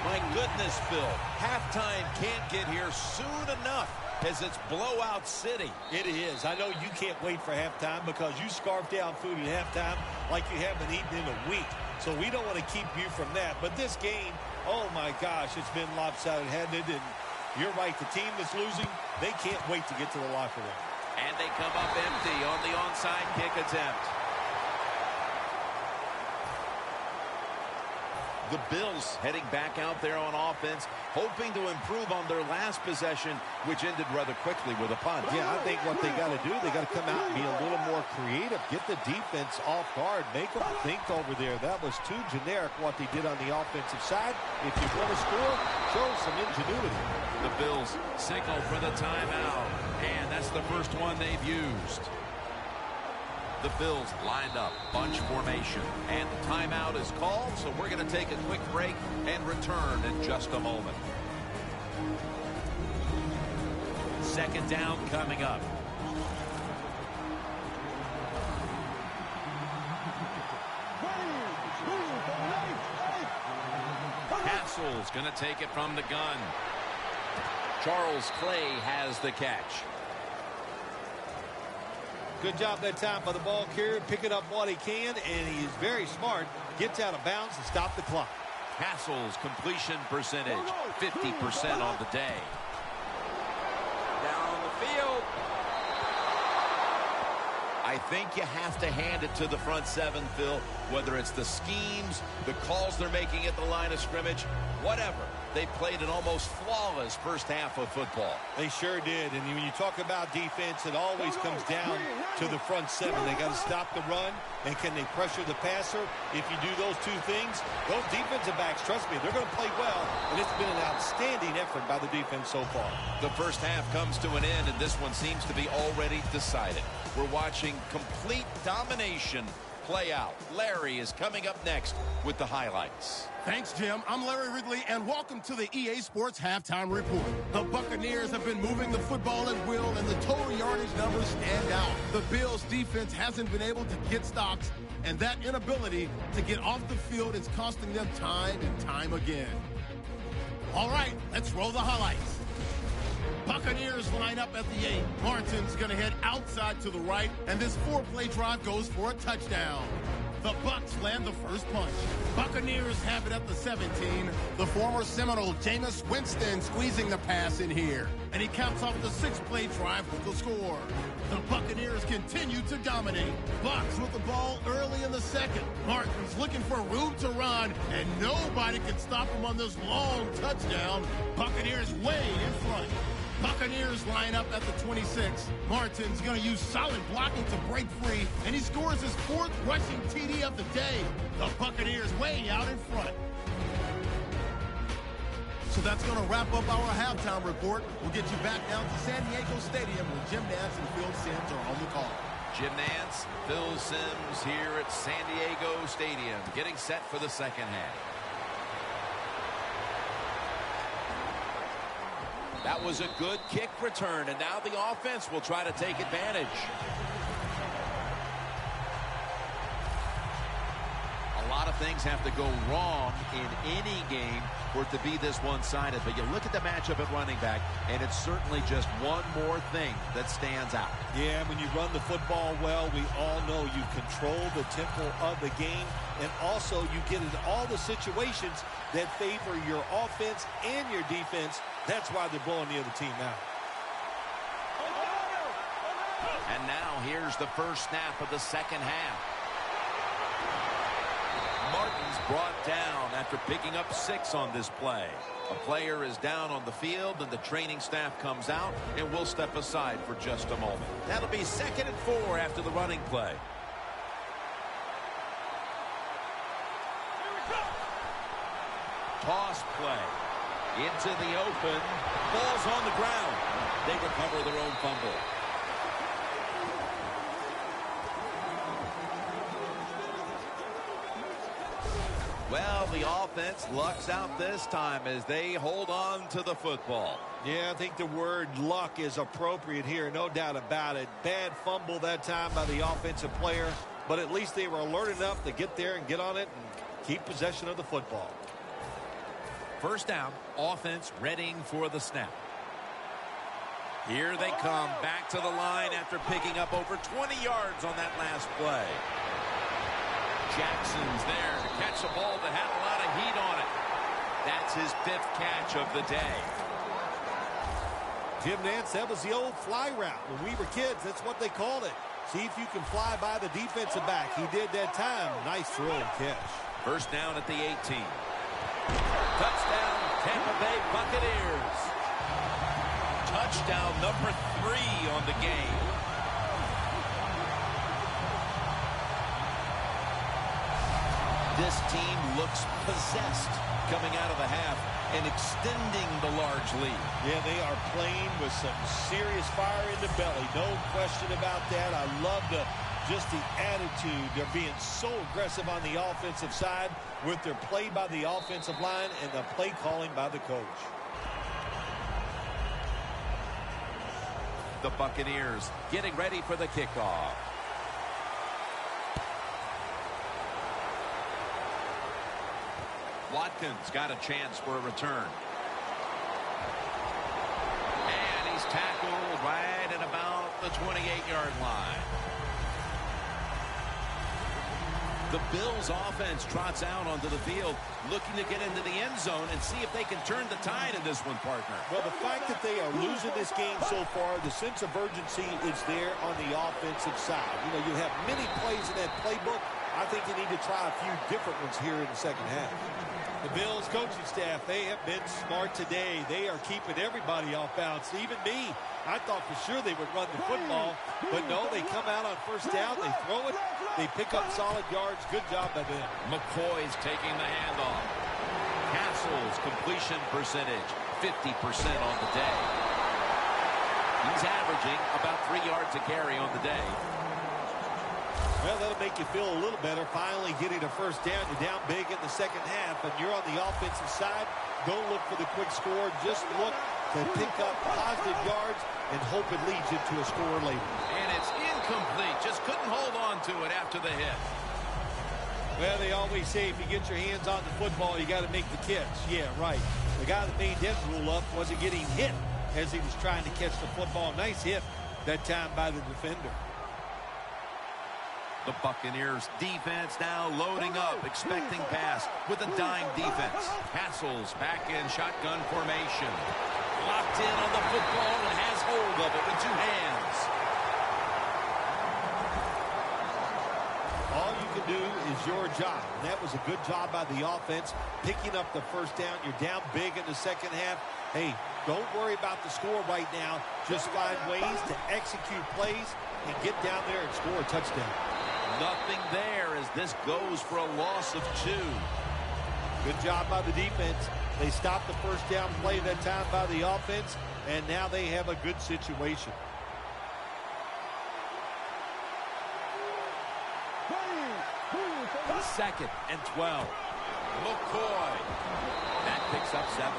My goodness, Phil. Halftime can't get here soon enough as it's blowout city. It is. I know you can't wait for halftime because you scarf down food at halftime like you haven't eaten in a week. So we don't want to keep you from that. But this game, oh my gosh, it's been lopsided, hasn't it? And you're right, the team that's losing, they can't wait to get to the locker room. And they come up empty on the onside kick attempt. The Bills heading back out there on offense, hoping to improve on their last possession, which ended rather quickly with a punt. Yeah, I think what they got to do, they got to come out and be a little more creative, get the defense off guard, make them think over there. That was too generic what they did on the offensive side. If you want to score, show some ingenuity. The Bills signal for the timeout, and that's the first one they've used. The Bills lined up, bunch formation, and the timeout is called, so we're going to take a quick break and return in just a moment. 2nd down coming up. Hassel's going to take it from the gun. Charles Clay has the catch. Good job that time by the ball carrier, picking up what he can, and he is very smart. Gets out of bounds and stop the clock. Hassel's completion percentage, 50% on the day. Down the field. I think you have to hand it to the front seven, Phil. Whether it's the schemes, the calls they're making at the line of scrimmage, whatever. They played an almost flawless first half of football. They sure did. And when you talk about defense, it always comes down to the front seven. They got to stop the run, and can they pressure the passer? If you do those two things, those defensive backs, trust me, they're going to play well. And it's been an outstanding effort by the defense so far. The first half comes to an end, and this one seems to be already decided. We're watching complete domination play out. Larry is coming up next with the highlights. Thanks, Jim. I'm Larry Ridley, and welcome to the EA Sports Halftime Report. The Buccaneers have been moving the football at will, and the total yardage numbers stand out. The Bills' defense hasn't been able to get stops, and that inability to get off the field is costing them time and time again. All right, let's roll the highlights. Buccaneers line up at the 8. Martin's going to head outside to the right, and this 4-play drive goes for a touchdown. The Bucs land the first punch. Buccaneers have it at the 17. The former Seminole Jameis Winston squeezing the pass in here, and he caps off the 6-play drive with the score. The Buccaneers continue to dominate. Bucs with the ball early in the second. Martin's looking for room to run, and nobody can stop him on this long touchdown. Buccaneers way in front. Buccaneers line up at the 26. Martin's going to use solid blocking to break free, and he scores his 4th rushing TD of the day. The Buccaneers way out in front. So that's going to wrap up our halftime report. We'll get you back down to San Diego Stadium where Jim Nance and Phil Simms are on the call. Jim Nance, Phil Simms here at San Diego Stadium, getting set for the second half. That was a good kick return, and now the offense will try to take advantage. A lot lot of things have to go wrong in any game for it to be this one-sided. But you look at the matchup at running back, and it's certainly just one more thing that stands out. Yeah, when you run the football well, we all know you control the tempo of the game, and also you get into all the situations that favor your offense and your defense. That's why they're blowing the other team out. And now here's the first snap of the second half. Martin's brought down after picking up 6 on this play. A player is down on the field, and the training staff comes out, and we'll step aside for just a moment. That'll be 2nd and 4 after the running play. Toss play. Into the open. Ball's on the ground. They recover their own fumble. Well, the offense lucks out this time as they hold on to the football. Yeah, I think the word luck is appropriate here, no doubt about it. Bad fumble that time by the offensive player, but at least they were alert enough to get there and get on it and keep possession of the football. First down, offense readying for the snap. Here they come back to the line after picking up over 20 yards on that last play. Jackson's there to catch a ball that had a lot of heat on it. That's his 5th catch of the day. Jim Nantz, that was the old fly route. When we were kids, that's what they called it. See if you can fly by the defensive back. He did that time. Nice throw and catch. First down at the 18. Touchdown, Tampa Bay Buccaneers. Touchdown number 3 on the game. This team looks possessed coming out of the half and extending the large lead. Yeah, they are playing with some serious fire in the belly. No question about that. I love just the attitude. They're being so aggressive on the offensive side with their play by the offensive line and the play calling by the coach. The Buccaneers getting ready for the kickoff. Watkins got a chance for a return. And he's tackled right at about the 28-yard line. The Bills offense trots out onto the field, looking to get into the end zone and see if they can turn the tide in this one, partner. Well, the fact that they are losing this game so far, the sense of urgency is there on the offensive side. You know, you have many plays in that playbook. I think you need to try a few different ones here in the second half. The Bills coaching staff, they have been smart today. They are keeping everybody off balance, even me. I thought for sure they would run the football, but no, they come out on first down, they throw it, they pick up solid yards. Good job by them. McCoy's taking the handoff. Castle's completion percentage, 50% on the day. He's averaging about 3 yards a carry on the day. Well, that'll make you feel a little better. Finally getting a first down. You're down big in the second half, and you're on the offensive side. Don't look for the quick score. Just look to pick up positive yards and hope it leads you to a score later. And it's incomplete. Just couldn't hold on to it after the hit. Well, they always say if you get your hands on the football, you got to make the catch. Yeah, right. The guy that made that rule up wasn't getting hit as he was trying to catch the football. Nice hit that time by the defender. The Buccaneers defense now loading up, expecting pass with a dime defense. Castle's back in shotgun formation. Locked in on the football and has hold of it with 2 hands. All you can do is your job. And that was a good job by the offense, picking up the first down. You're down big in the second half. Hey, don't worry about the score right now. Just find ways to execute plays and get down there and score a touchdown. Nothing there as this goes for a loss of 2. Good job by the defense. They stopped the first down play that time by the offense, and now they have a good situation. Second and 12. McCoy. That picks up 7.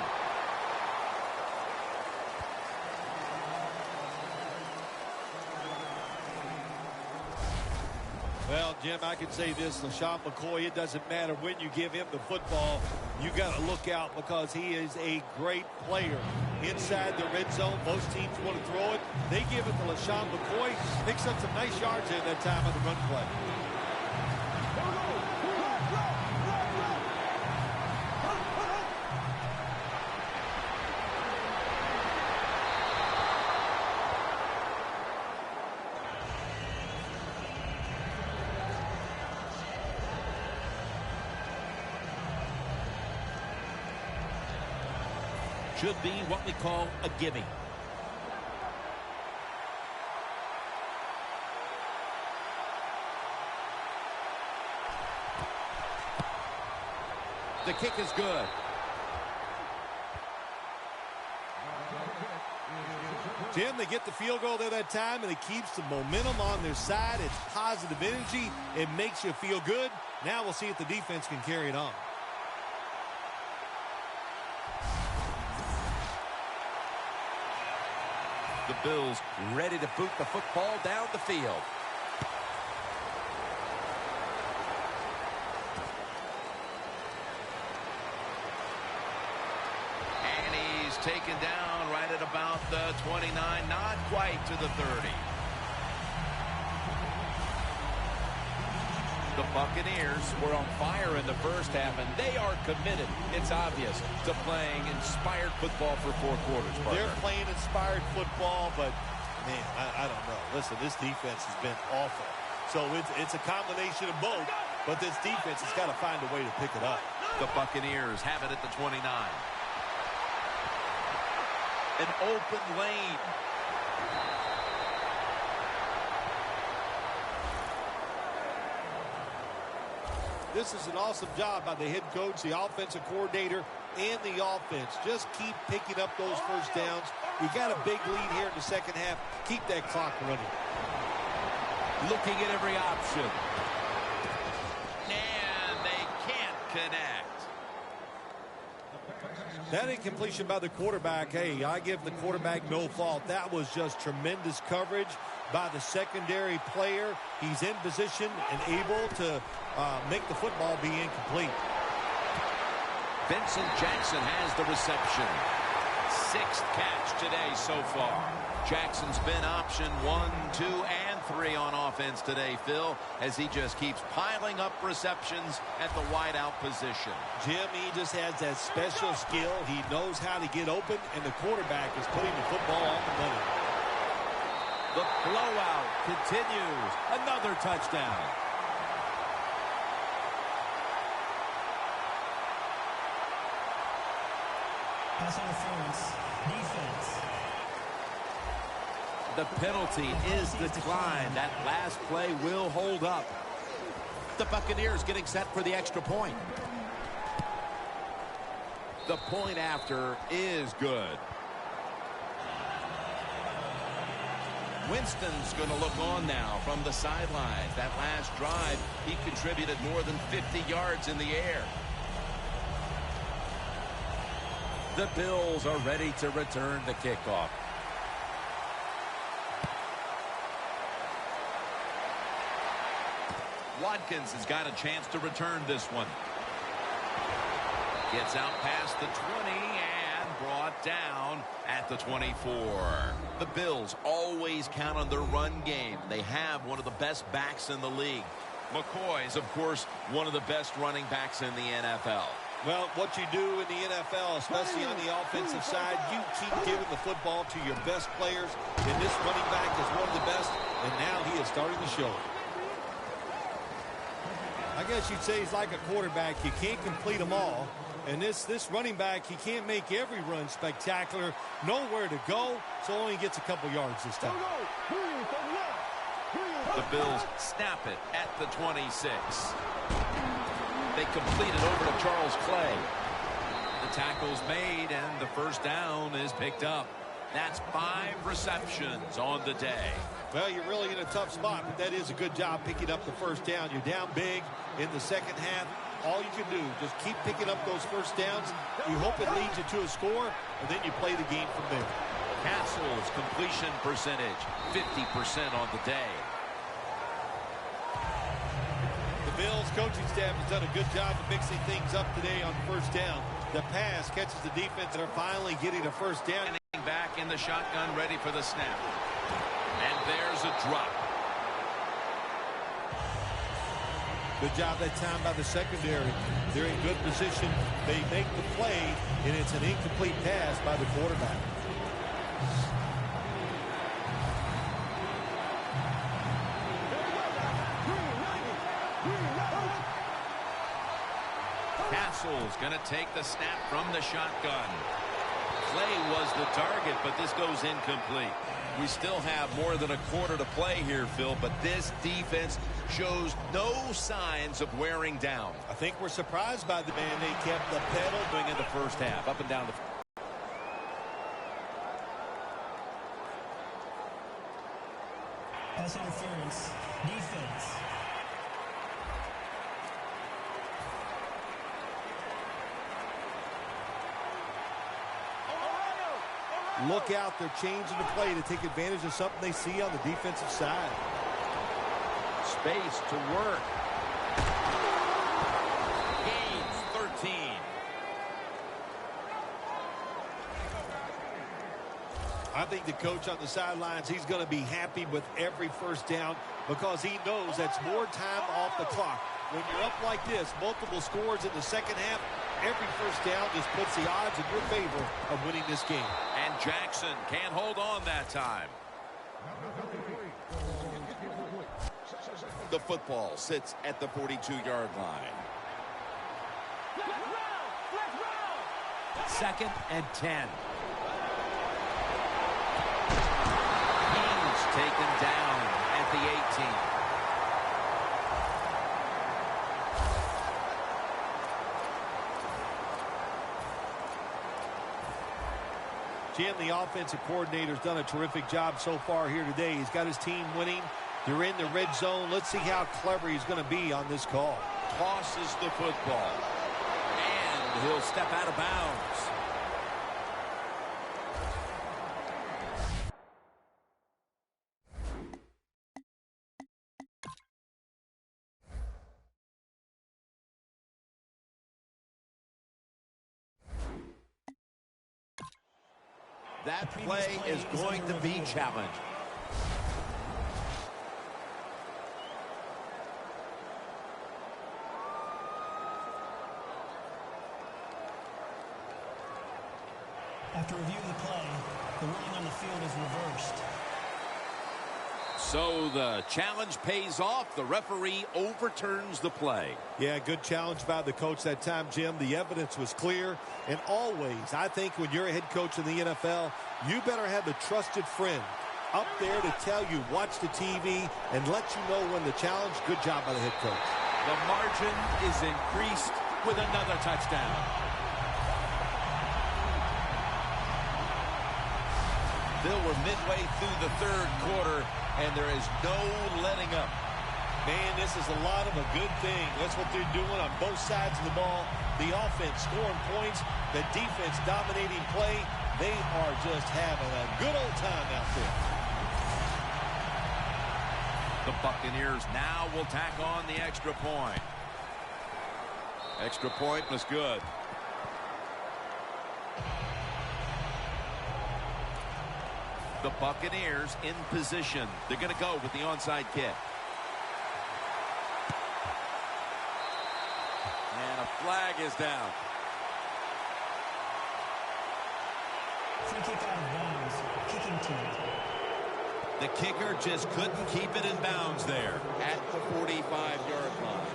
Well, Jim, I can say this, LaShawn McCoy, it doesn't matter when you give him the football. You got to look out because he is a great player. Inside the red zone, most teams want to throw it. They give it to LaShawn McCoy. Picks up some nice yards in that time on the run play. Should be what we call a gimme. The kick is good. Tim, they get the field goal there that time, and it keeps the momentum on their side. It's positive energy. It makes you feel good. Now we'll see if the defense can carry it on. The Bills ready to boot the football down the field. And he's taken down right at about the 29, not quite to the 30. The Buccaneers were on fire in the first half, and they are committed, it's obvious, to playing inspired football for 4 quarters. Partner. They're playing inspired football, but, man, I don't know. Listen, this defense has been awful. So it's a combination of both, but this defense has got to find a way to pick it up. The Buccaneers have it at the 29. An open lane. This is an awesome job by the head coach, the offensive coordinator, and the offense. Just keep picking up those first downs. We got a big lead here in the second half. Keep that clock running. Looking at every option. And they can't connect. That incompletion by the quarterback, hey, I give the quarterback no fault. That was just tremendous coverage by the secondary player. He's in position and able to make the football be incomplete. Vincent Jackson has the reception. 6th catch today so far. Jackson's been option 1, 2, and 3 on offense today, Phil, as he just keeps piling up receptions at the wideout position. Jim, he just has that special skill. He knows how to get open, and the quarterback is putting the football on the money. The blowout continues. Another touchdown. Pass interference. Defense. The penalty is declined. That last play will hold up. The Buccaneers getting set for the extra point. The point after is good. Winston's going to look on now from the sidelines. That last drive, he contributed more than 50 yards in the air. The Bills are ready to return the kickoff. Watkins has got a chance to return this one. Gets out past the 20 and brought down at the 24. The Bills always count on their run game. They have one of the best backs in the league. McCoy is, of course, one of the best running backs in the NFL. Well, what you do in the NFL, especially on the offensive side, you keep giving the football to your best players, and this running back is one of the best, and now he is starting to show it. I guess you'd say he's like a quarterback. You can't complete them all. And this running back, he can't make every run spectacular. Nowhere to go, so only gets a couple yards this time. The Bills snap it at the 26. They complete it over to Charles Clay. The tackle's made, and the first down is picked up. That's 5 receptions on the day. Well, you're really in a tough spot, but that is a good job picking up the first down. You're down big in the second half. All you can do, just keep picking up those first downs. You hope it leads you to a score, and then you play the game from there. Castle's completion percentage, 50% on the day. Bills coaching staff has done a good job of mixing things up today on first down. The pass catches the defense, and they're finally getting a first down. Back in the shotgun, ready for the snap. And there's a drop. Good job that time by the secondary. They're in good position. They make the play, and it's an incomplete pass by the quarterback. Castle's going to take the snap from the shotgun. Clay was the target, but this goes incomplete. We still have more than a quarter to play here, Phil, but this defense shows no signs of wearing down. I think we're surprised by the man. They kept the pedal going in the first half, up and down the field. Pass interference. Defense. Look out, they're changing the play to take advantage of something they see on the defensive side. Space to work. Gains 13. I think the coach on the sidelines, he's going to be happy with every first down because he knows that's more time off the clock. When you're up like this, multiple scores in the second half, every first down just puts the odds in your favor of winning this game. And Jackson can't hold on that time. The football sits at the 42-yard line. Second and 10. He's taken down at the 18. Jim, the offensive coordinator's done a terrific job so far here today. He's got his team winning. They're in the red zone. Let's see how clever he's going to be on this call. Tosses the football. And he'll step out of bounds. That play is going to be challenged. After reviewing the play, the ruling on the field is reversed. So the challenge pays off. The referee overturns the play. Yeah, good challenge by the coach that time, Jim. The evidence was clear. And always, I think when you're a head coach in the NFL, you better have a trusted friend up there to tell you, watch the TV, and let you know when the challenge. Good job by the head coach. The margin is increased with another touchdown. Bill, we're midway through the third quarter, and there is no letting up. Man, this is a lot of a good thing. That's what they're doing on both sides of the ball. The offense scoring points, the defense dominating play. They are just having a good old time out there. The Buccaneers now will tack on the extra point. Extra point was good. The Buccaneers in position. They're going to go with the onside kick. And a flag is down. Free kick out of bounds. Kicking team. The kicker just couldn't keep it in bounds there at the 45-yard line.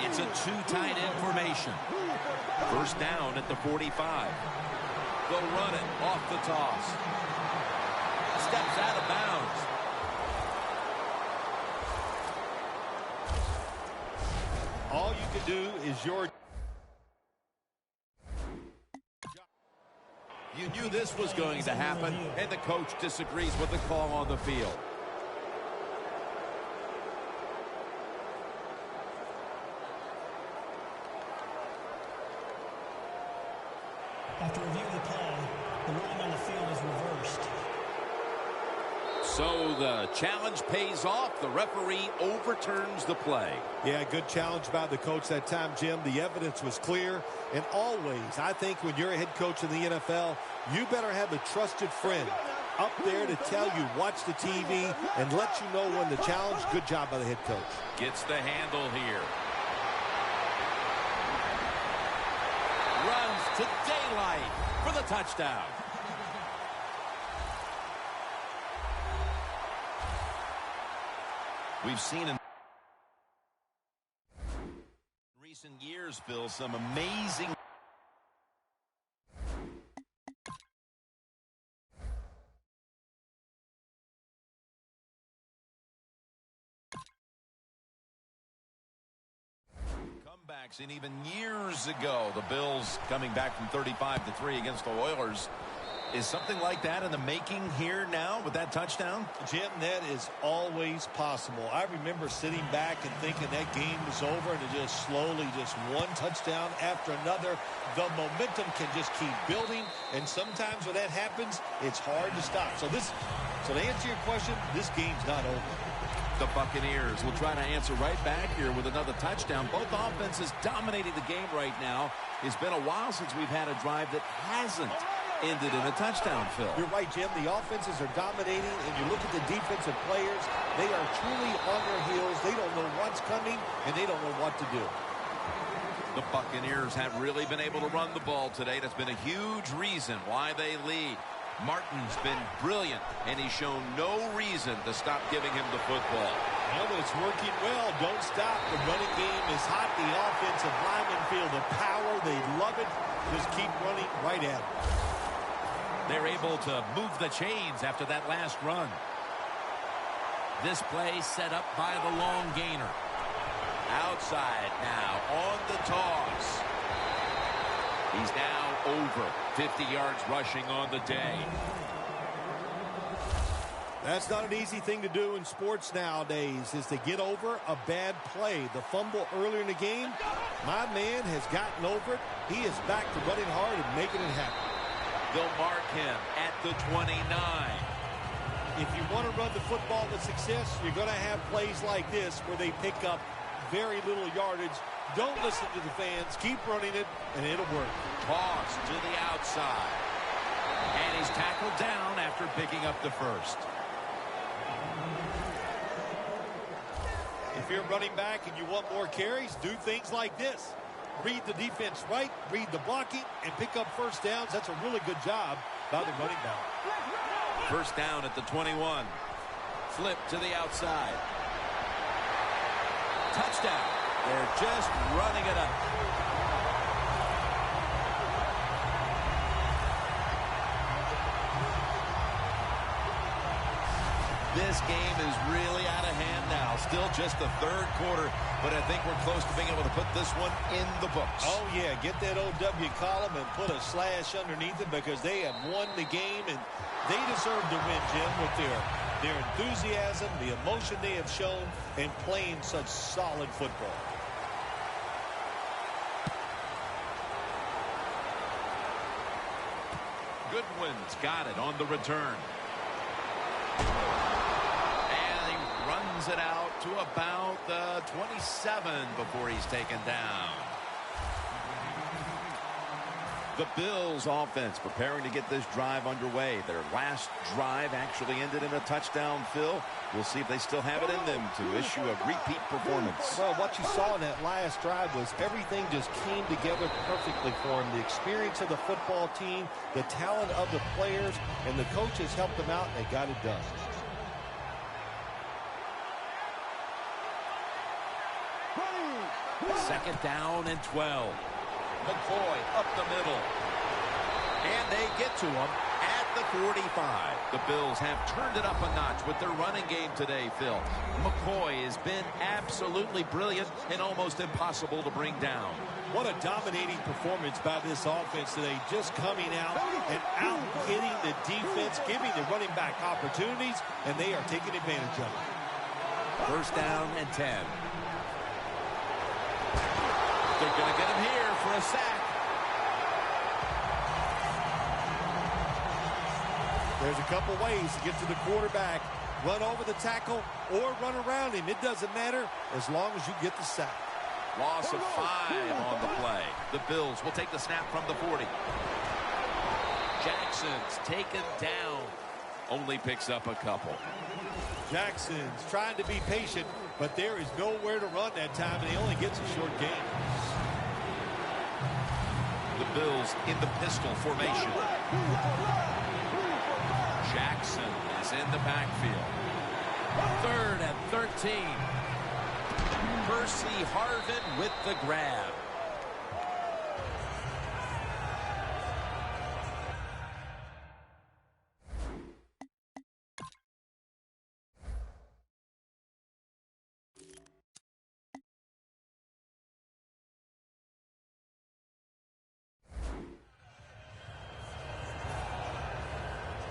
It's a two-tight end formation. First down at the 45. They'll run it off the toss. Steps out of bounds. All you can do is your... You knew this was going to happen, and the coach disagrees with the call on the field. After reviewing the play, the ruling on the field is reversed. So the challenge pays off. The referee overturns the play. Yeah, good challenge by the coach that time, Jim. The evidence was clear. And always, I think when you're a head coach in the NFL, you better have a trusted friend up there to tell you, watch the TV, and let you know when the challenge. Good job by the head coach. Gets the handle here. Runs to daylight for the touchdown. We've seen in recent years, Phil, some amazing comebacks. And even years ago, the Bills coming back from 35-3 against the Oilers. Is something like that in the making here now with that touchdown? Jim, that is always possible. I remember sitting back and thinking that game was over, and it just slowly, just one touchdown after another. The momentum can just keep building, and sometimes when that happens, it's hard to stop. So to answer your question, this game's not over. The Buccaneers will try to answer right back here with another touchdown. Both offenses dominating the game right now. It's been a while since we've had a drive that hasn't ended in a touchdown, Phil. You're right, Jim. The offenses are dominating, and you look at the defensive players, they are truly on their heels. They don't know what's coming, and they don't know what to do. The Buccaneers have really been able to run the ball today. That's been a huge reason why they lead. Martin's been brilliant, and he's shown no reason to stop giving him the football. Well, it's working well. Don't stop. The running game is hot. The offensive linemen feel the power. They love it. Just keep running right at it. They're able to move the chains after that last run. This play set up by the long gainer. Outside now on the toss. He's now over 50 yards rushing on the day. That's not an easy thing to do in sports nowadays, is to get over a bad play. The fumble earlier in the game, my man has gotten over it. He is back to running hard and making it happen. They'll mark him at the 29. If you want to run the football with success, you're going to have plays like this where they pick up very little yardage. Don't listen to the fans. Keep running it, and it'll work. Toss to the outside. And he's tackled down after picking up the first. If you're running back and you want more carries, do things like this. Read the defense right, read the blocking, and pick up first downs. That's a really good job by the running back. First down at the 21. Flip to the outside. Touchdown. They're just running it up. This game is really out of hand now. Still just the third quarter, but I think we're close to being able to put this one in the books. Oh, yeah. Get that OW column and put a slash underneath it because they have won the game, and they deserve to win, Jim, with their enthusiasm, the emotion they have shown, and playing such solid football. Goodwin's got it on the return. Runs it out to about the 27 before he's taken down. The Bills offense preparing to get this drive underway. Their last drive actually ended in a touchdown, Phil. We'll see if they still have it in them to issue a repeat performance. Well, what you saw in that last drive was everything just came together perfectly for him. The experience of the football team, the talent of the players, and the coaches helped them out, and they got it done. Second down and 12. McCoy up the middle. And they get to him at the 45. The Bills have turned it up a notch with their running game today, Phil. McCoy has been absolutely brilliant and almost impossible to bring down. What a dominating performance by this offense today, just coming out and out-hitting the defense, giving the running back opportunities, and they are taking advantage of it. First down and 10. They're going to get him here for a sack. There's a couple ways to get to the quarterback. run over the tackle or run around him. It doesn't matter as long as you get the sack. Loss of 5 on the play. The Bills will take the snap from the 40. Jackson's taken down. Only picks up a couple. Jackson's trying to be patient, but there is nowhere to run that time, and he only gets a short gain. The Bills in the pistol formation. Jackson is in the backfield. 3rd and 13. Percy Harvin with the grab.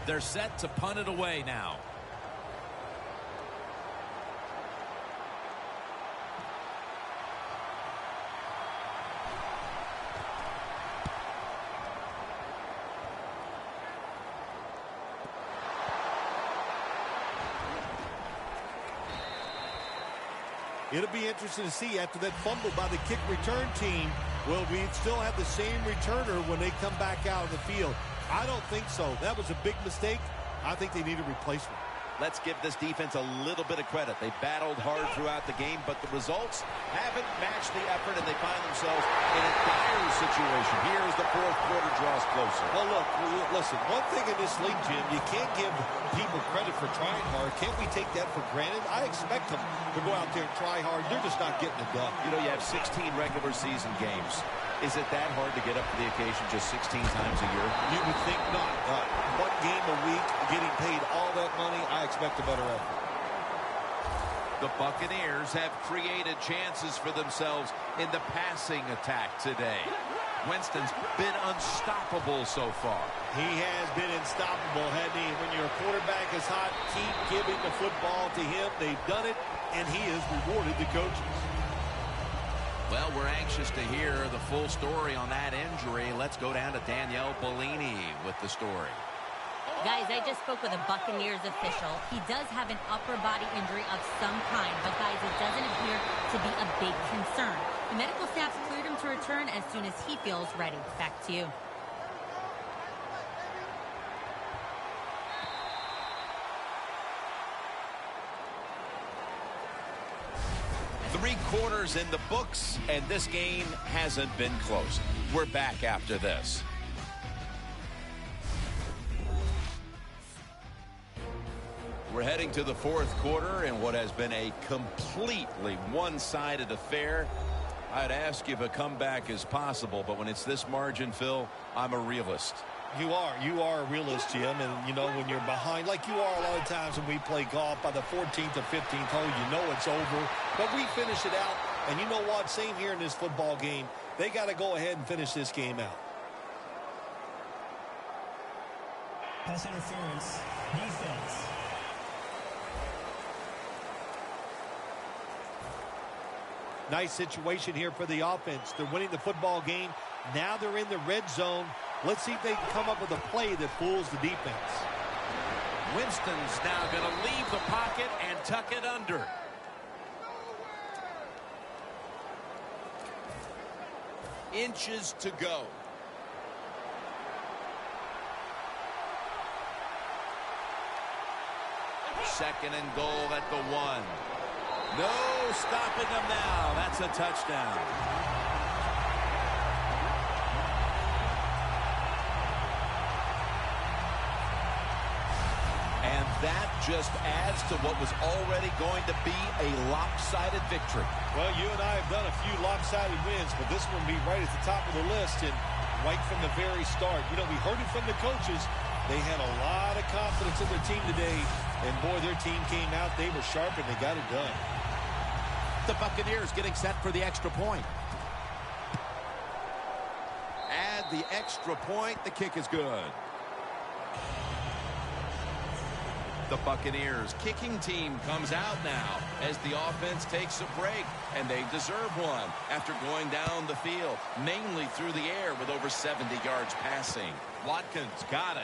They're set to punt it away now. It'll be interesting to see after that fumble by the kick return team, will we still have the same returner when they come back out of the field? I don't think so. That was a big mistake. I think they need a replacement. Let's give this defense a little bit of credit. They battled hard throughout the game, but the results haven't matched the effort, and they find themselves in a dire situation. Here as the fourth quarter draws closer. Well, look, listen, one thing in this league, Jim, you can't give people credit for trying hard. Can't we take that for granted? I expect them to go out there and try hard. They're just not getting it done. You know, you have 16 regular season games. Is it that hard to get up to the occasion just 16 times a year? You would think not. One game a week, getting paid all that money, I expect a better effort. The Buccaneers have created chances for themselves in the passing attack today. Winston's been unstoppable so far. He has been unstoppable, hasn't he? When your quarterback is hot, keep giving the football to him. They've done it, and he has rewarded the coaches. Well, we're anxious to hear the full story on that injury. Let's go down to Danielle Bellini with the story. Guys, I just spoke with a Buccaneers official. He does have an upper body injury of some kind, but guys, it doesn't appear to be a big concern. The medical staff cleared him to return as soon as he feels ready. Back to you. Three quarters in the books, and this game hasn't been close. We're back after this. We're heading to the fourth quarter in what has been a completely one-sided affair. I'd ask if a comeback is possible, but when it's this margin, Phil, I'm a realist. You are a realist, Jim, and you know when you're behind, like you are a lot of times when we play golf, by the 14th or 15th hole, you know it's over, but we finish it out, and you know what, same here in this football game, they got to go ahead and finish this game out. Pass interference, defense. Nice situation here for the offense. They're winning the football game. Now they're in the red zone. Let's see if they can come up with a play that fools the defense. Winston's now going to leave the pocket and tuck it under. Inches to go. Second and goal at the 1. No stopping them now. That's a touchdown. And that just adds to what was already going to be a lopsided victory. Well, you and I have done a few lopsided wins, but this one will be right at the top of the list and right from the very start. You know, we heard it from the coaches. They had a lot of confidence in their team today, and boy, their team came out. They were sharp, and they got it done. The Buccaneers getting set for the extra point. Add the extra point. The kick is good. The Buccaneers kicking team comes out now as the offense takes a break, and they deserve one after going down the field, mainly through the air with over 70 yards passing. Watkins got it.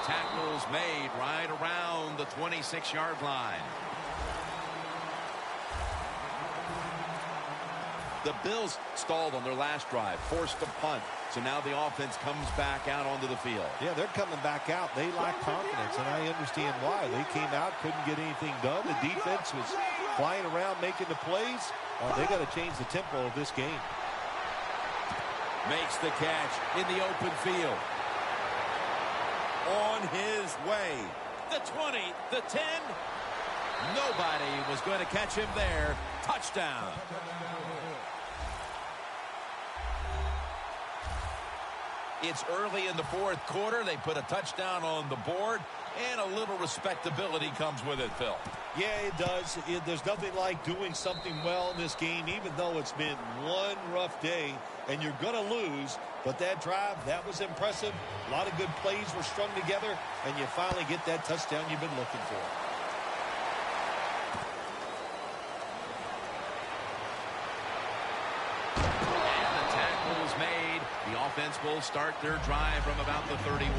tackle's made right around the 26-yard line. The Bills stalled on their last drive, forced a punt. So now the offense comes back out onto the field. Yeah, they're coming back out. They lack confidence, and I understand why. They came out, couldn't get anything done. The defense was flying around making the plays. They got to change the tempo of this game. Makes the catch in the open field. On his way. The 20, the 10. Nobody was going to catch him there. Touchdown. It's early in the fourth quarter. They put a touchdown on the board, and a little respectability comes with it, Phil. Yeah, it does. There's nothing like doing something well in this game, even though it's been one rough day, and you're going to lose. But that drive, that was impressive. A lot of good plays were strung together, and you finally get that touchdown you've been looking for. Made. The offense will start their drive from about the 31.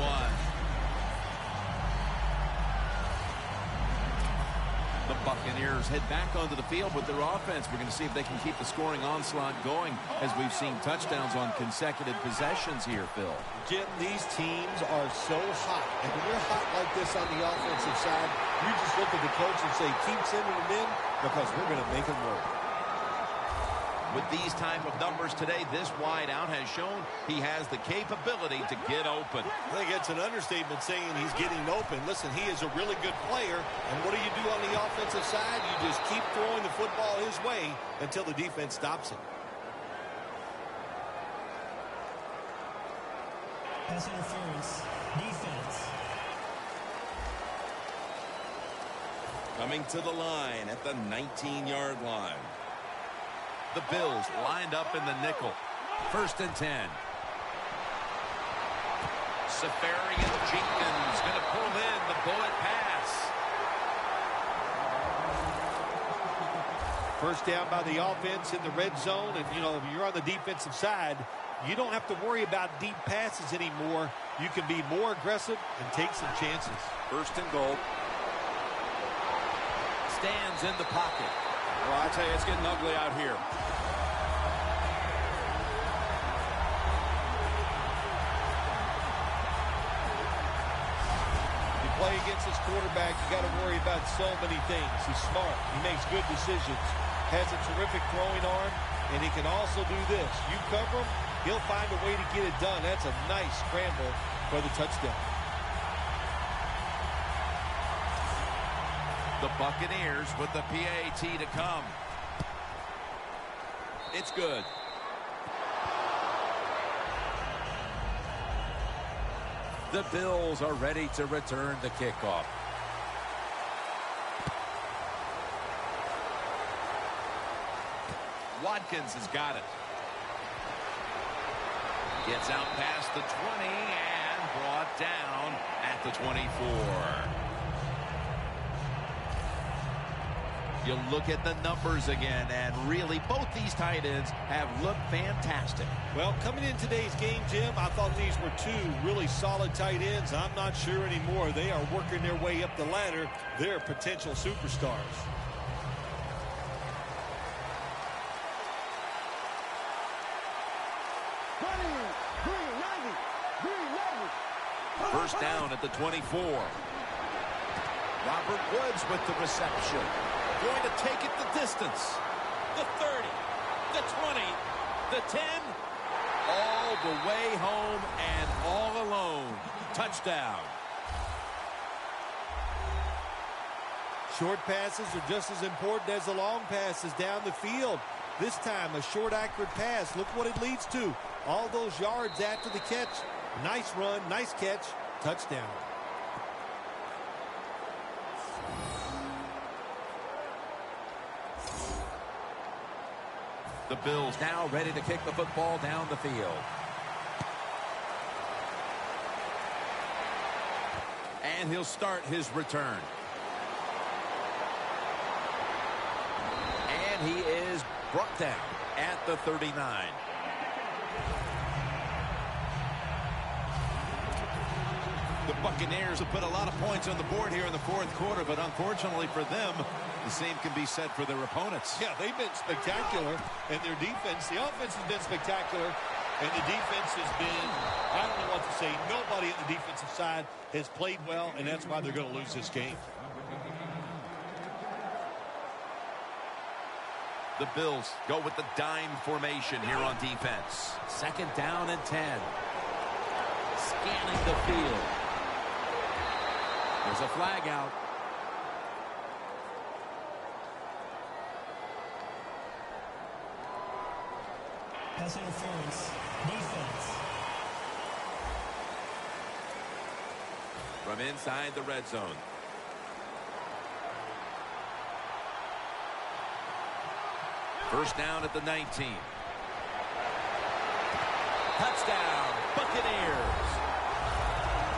The Buccaneers head back onto the field with their offense. We're going to see if they can keep the scoring onslaught going as we've seen touchdowns on consecutive possessions here, Phil. Jim, these teams are so hot. And when you're hot like this on the offensive side, you just look at the coach and say, keep sending them in because we're going to make them work. With these type of numbers today, this wideout has shown he has the capability to get open. I think it's an understatement saying he's getting open. Listen, he is a really good player, and what do you do on the offensive side? You just keep throwing the football his way until the defense stops him. Pass interference. Defense. Coming to the line at the 19-yard line. The Bills lined up in the nickel. 1st and 10. Safarian Jenkins going to pull in the bullet pass. First down by the offense in the red zone. And, you know, if you're on the defensive side, you don't have to worry about deep passes anymore. You can be more aggressive and take some chances. 1st and goal. Stands in the pocket. Well, I tell you, it's getting ugly out here. Play against this quarterback, you got to worry about so many things. He's smart. He makes good decisions. Has a terrific throwing arm, and he can also do this. You cover him, he'll find a way to get it done. That's a nice scramble for the touchdown. The Buccaneers with the PAT to come. It's good. The Bills are ready to return the kickoff. Watkins has got it. Gets out past the 20 and brought down at the 24. You look at the numbers again, and really both these tight ends have looked fantastic. Well, coming in today's game, Jim, I thought these were two really solid tight ends. I'm not sure anymore. They are working their way up the ladder. They're potential superstars. First down at the 24. Robert Woods with the reception. Going to take it the distance. The 30, the 20, the 10. All the way home and all alone. Touchdown. Short passes are just as important as the long passes down the field. This time, a short, accurate pass. Look what it leads to. All those yards after the catch. Nice run, nice catch, touchdown. The Bills now ready to kick the football down the field. And he'll start his return. And he is brought down at the 39. The Buccaneers have put a lot of points on the board here in the fourth quarter, but unfortunately for them, the same can be said for their opponents. Yeah, they've been spectacular, and their defense, the offense has been spectacular, and the defense has been, I don't know what to say. Nobody on the defensive side has played well, and that's why they're going to lose this game. The Bills go with the dime formation here on defense. Second down and 10. Scanning the field. There's a flag out. Pass interference. Defense. From inside the red zone. First down at the 19. Touchdown, Buccaneers.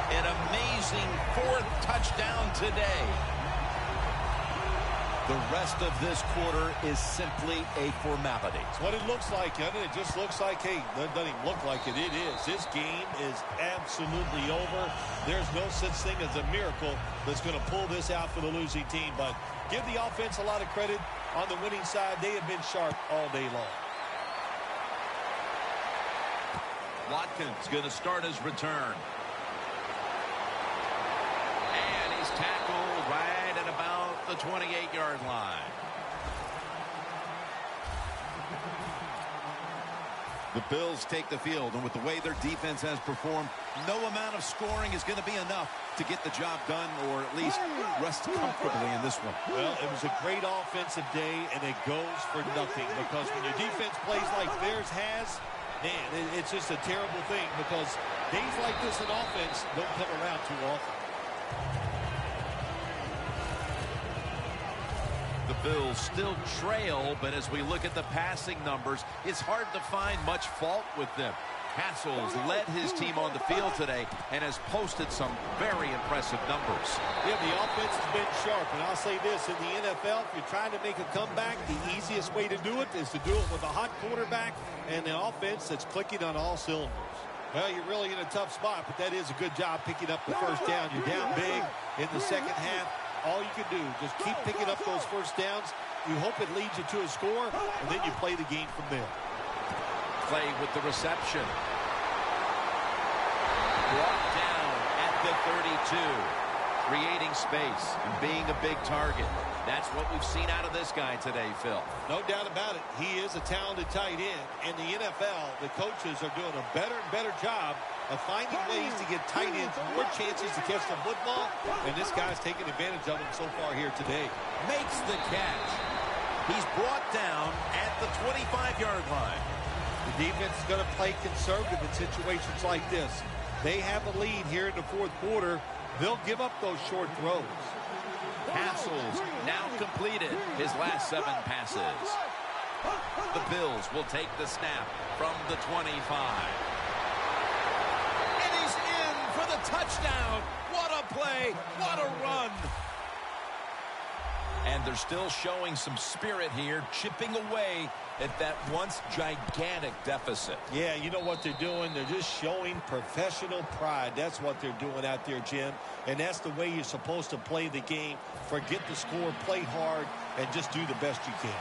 An amazing fourth touchdown today. The rest of this quarter is simply a formality. It's what it looks like, doesn't it? It just looks like, hey, that doesn't even look like it. It is. This game is absolutely over. There's no such thing as a miracle that's going to pull this out for the losing team. But give the offense a lot of credit. On the winning side, they have been sharp all day long. Watkins going to start his return. And he's tackled right at about the 28-yard line. The Bills take the field, and with the way their defense has performed, no amount of scoring is going to be enough to get the job done or at least rest comfortably in this one. Well, it was a great offensive day, and it goes for nothing because when your defense plays like theirs has, man, it's just a terrible thing because days like this in offense don't come around too often. The Bills still trail, but as we look at the passing numbers, it's hard to find much fault with them. Castle's led his team on the field today and has posted some very impressive numbers. Yeah, the offense has been sharp, and I'll say this, in the NFL, if you're trying to make a comeback, the easiest way to do it is to do it with a hot quarterback and an offense that's clicking on all cylinders. Well, you're really in a tough spot, but that is a good job picking up the first down. You're down big in the second half. All you can do, just keep picking up those first downs. You hope it leads you to a score, and then you play the game from there. Play with the reception. Brought down at the 32. Creating space and being a big target. That's what we've seen out of this guy today, Phil. No doubt about it. He is a talented tight end. In the NFL, the coaches are doing a better and better job of finding ways to get tight ends more chances to catch the football, and this guy's taking advantage of it so far here today. Makes the catch. He's brought down at the 25-yard line. The defense is going to play conservative in situations like this. They have a lead here in the fourth quarter. They'll give up those short throws. Castle's now completed his last 7 passes. The Bills will take the snap from the 25. And he's in for the touchdown. What a play. What a run. And they're still showing some spirit here, chipping away at that once gigantic deficit. Yeah, you know what they're doing? They're just showing professional pride. That's what they're doing out there, Jim. And that's the way you're supposed to play the game. Forget the score, play hard, and just do the best you can.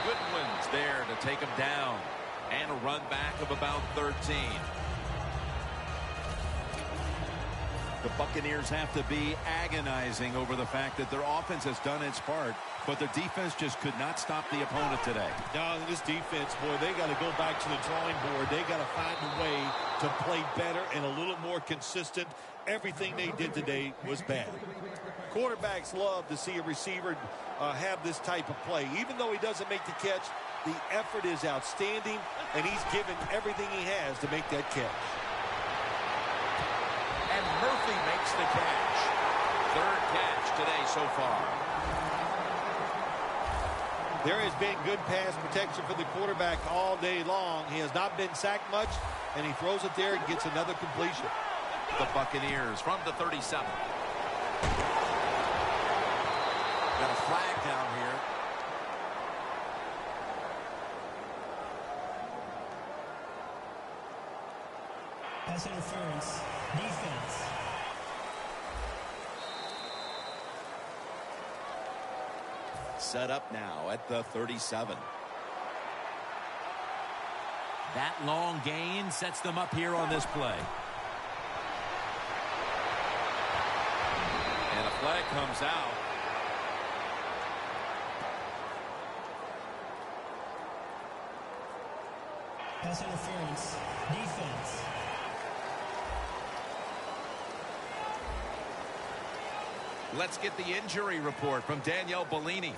Goodwin's there to take him down. And a run back of about 13. The Buccaneers have to be agonizing over the fact that their offense has done its part, but their defense just could not stop the opponent today. Now, this defense, boy, they got to go back to the drawing board. They got to find a way to play better and a little more consistent. Everything they did today was bad. Quarterbacks love to see a receiver have this type of play. Even though he doesn't make the catch, the effort is outstanding, and he's given everything he has to make that catch. And Murphy makes the catch. Third catch today so far. There has been good pass protection for the quarterback all day long. He has not been sacked much, and he throws it there and gets another completion. The Buccaneers from the 37. Got a flag down here. Pass interference. Defense. Set up now at the 37. That long gain sets them up here on this play. And a flag comes out. Pass interference. Defense. Let's get the injury report from Danielle Bellini.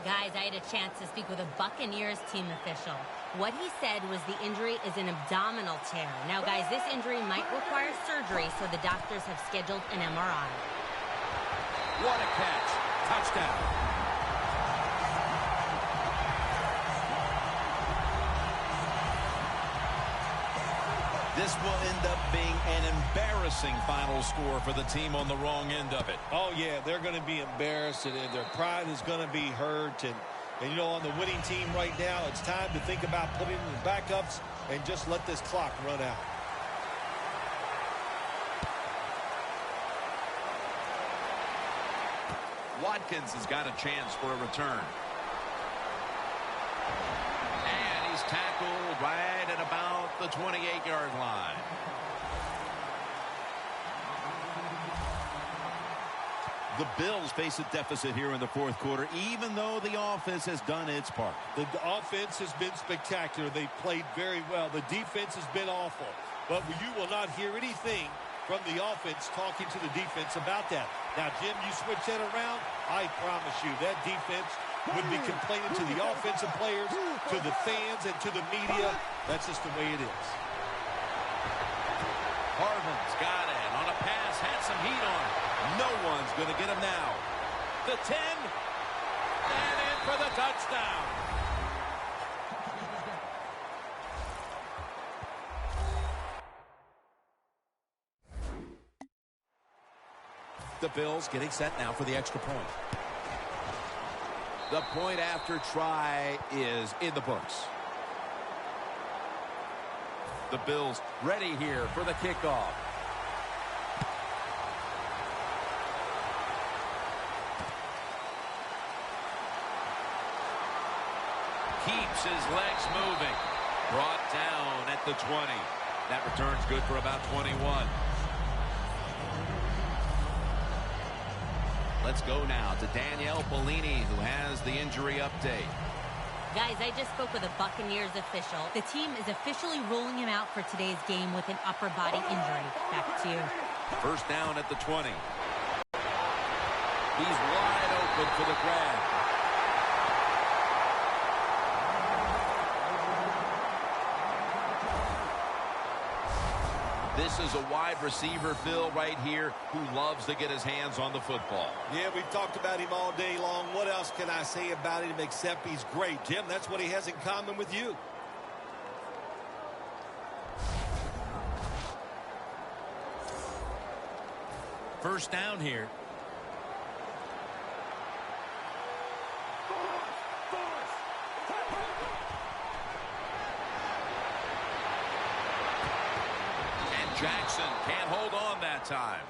Guys, I had a chance to speak with a Buccaneers team official. What he said was the injury is an abdominal tear. Now, guys, this injury might require surgery, so the doctors have scheduled an MRI. What a catch. Touchdown. This will end up being an embarrassing final score for the team on the wrong end of it. Oh, yeah, they're going to be embarrassed, and their pride is going to be hurt. And, you know, on the winning team right now, it's time to think about putting in the backups and just let this clock run out. Watkins has got a chance for a return. And he's tackled right at about the 28-yard line. The Bills face a deficit here in the fourth quarter, even though the offense has done its part. The offense has been spectacular. They played very well. The defense has been awful. But you will not hear anything from the offense talking to the defense about that. Now, Jim, you switch that around, I promise you that defense would be complaining to the offensive players, to the fans, and to the media. That's just the way it is. Harvin's got it on a pass, had some heat on it. No one's going to get him now. The 10, and in for the touchdown. The Bills getting set now for the extra point. The point after try is in the books. The Bills ready here for the kickoff. Keeps his legs moving. Brought down at the 20. That return's good for about 21. Let's go now to Danielle Bellini, who has the injury update. Guys, I just spoke with a Buccaneers official. The team is officially ruling him out for today's game with an upper body injury. Back to you. First down at the 20. He's wide open for the grab. This is a wide receiver, Phil, right here, who loves to get his hands on the football. Yeah, we've talked about him all day long. What else can I say about him except he's great? Jim, that's what he has in common with you. First down here. Jackson can't hold on that time.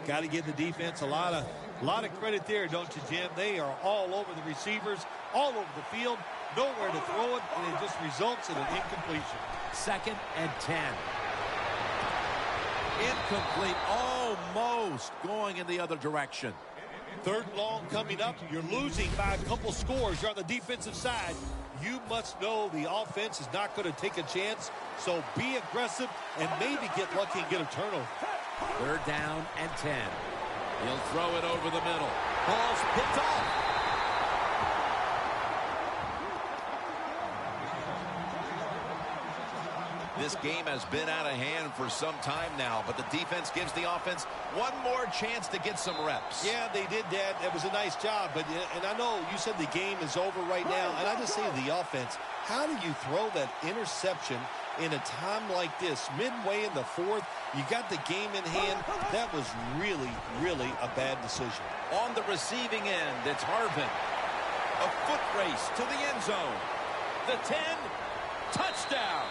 Got to give the defense a lot of credit there, don't you, Jim? They are all over the receivers, all over the field, nowhere to throw it, and it just results in an incompletion. 2nd and 10. Incomplete, almost going in the other direction. 3rd and long coming up. You're losing by a couple scores. You're on the defensive side. You must know the offense is not going to take a chance, so be aggressive and maybe get lucky and get a turnover. 3rd down and 10. He'll throw it over the middle. Ball's picked off. This game has been out of hand for some time now, but the defense gives the offense one more chance to get some reps. Yeah, they did that. That was a nice job. And I know you said the game is over right now, and I just say to the offense, how do you throw that interception in a time like this? Midway in the 4th, you got the game in hand. That was really, really a bad decision. On the receiving end, it's Harvin. A foot race to the end zone. The 10, touchdown.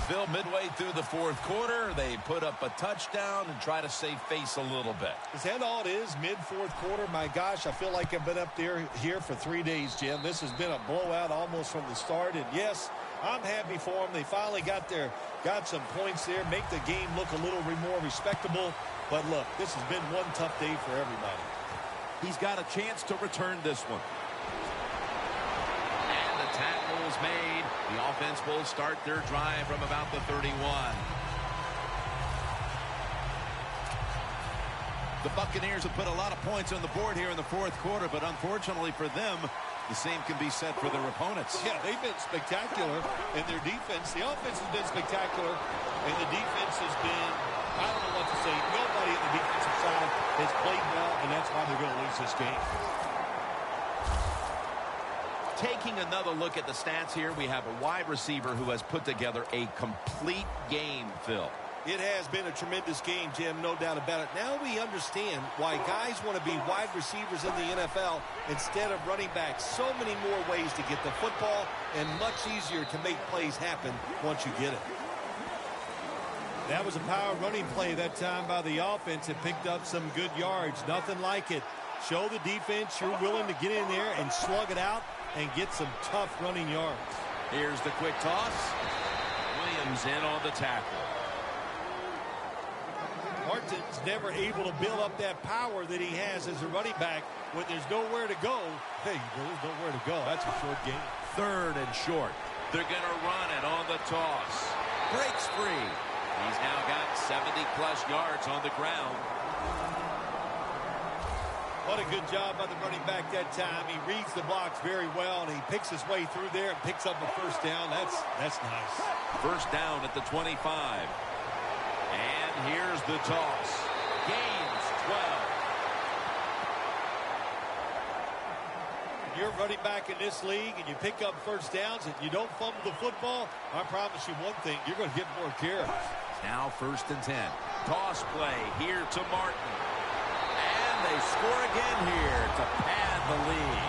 Phil, midway through the fourth quarter, they put up a touchdown and try to save face a little bit. Is that all it is, mid-fourth quarter? My gosh, I feel like I've been up here for 3 days, Jim. This has been a blowout almost from the start. And, yes, I'm happy for them. They finally got some points there, make the game look a little more respectable. But, look, this has been one tough day for everybody. He's got a chance to return this one. And the tackle is made. The offense will start their drive from about the 31. The Buccaneers have put a lot of points on the board here in the fourth quarter, but unfortunately for them, the same can be said for their opponents. Yeah, they've been spectacular in their defense. The offense has been spectacular, and the defense has been, I don't know what to say. Nobody on the defensive side has played well, and that's why they're going to lose this game. Taking another look at the stats here, we have a wide receiver who has put together a complete game, Phil. It has been a tremendous game, Jim, no doubt about it. Now we understand why guys want to be wide receivers in the NFL instead of running backs. So many more ways to get the football and much easier to make plays happen once you get it. That was a power running play that time by the offense. It picked up some good yards. Nothing like it. Show the defense you're willing to get in there and slug it out and get some tough running yards. Here's the quick toss. Williams in on the tackle. Martin's never able to build up that power that he has as a running back when there's nowhere to go. Hey, there's nowhere to go. That's a short game. Third and short. They're going to run it on the toss. Breaks free. He's now got 70-plus yards on the ground. What a good job by the running back that time. He reads the blocks very well, and he picks his way through there and picks up a first down. That's nice. First down at the 25. And here's the toss. Gains 12. You're running back in this league, and you pick up first downs, and you don't fumble the football. I promise you one thing, you're going to get more carries. Now first and 10. Toss play here to Martin. And they score again here to pad the lead.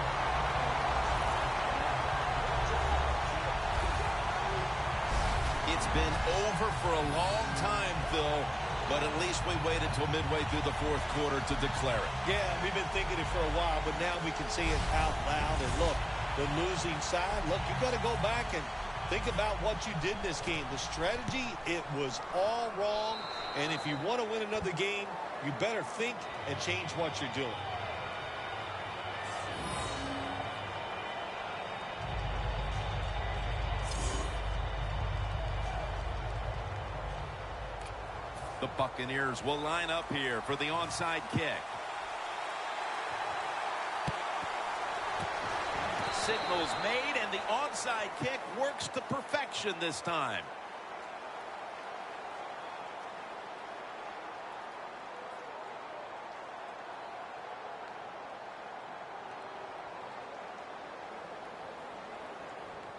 It's been over for a long time, Phil, but at least we waited till midway through the fourth quarter to declare it. Yeah, we've been thinking it for a while, but now we can say it out loud. And look, the losing side, look, you got to go back and think about what you did in this game. The strategy, it was all wrong. And if you want to win another game, you better think and change what you're doing. The Buccaneers will line up here for the onside kick. Signals made, and the onside kick works to perfection this time.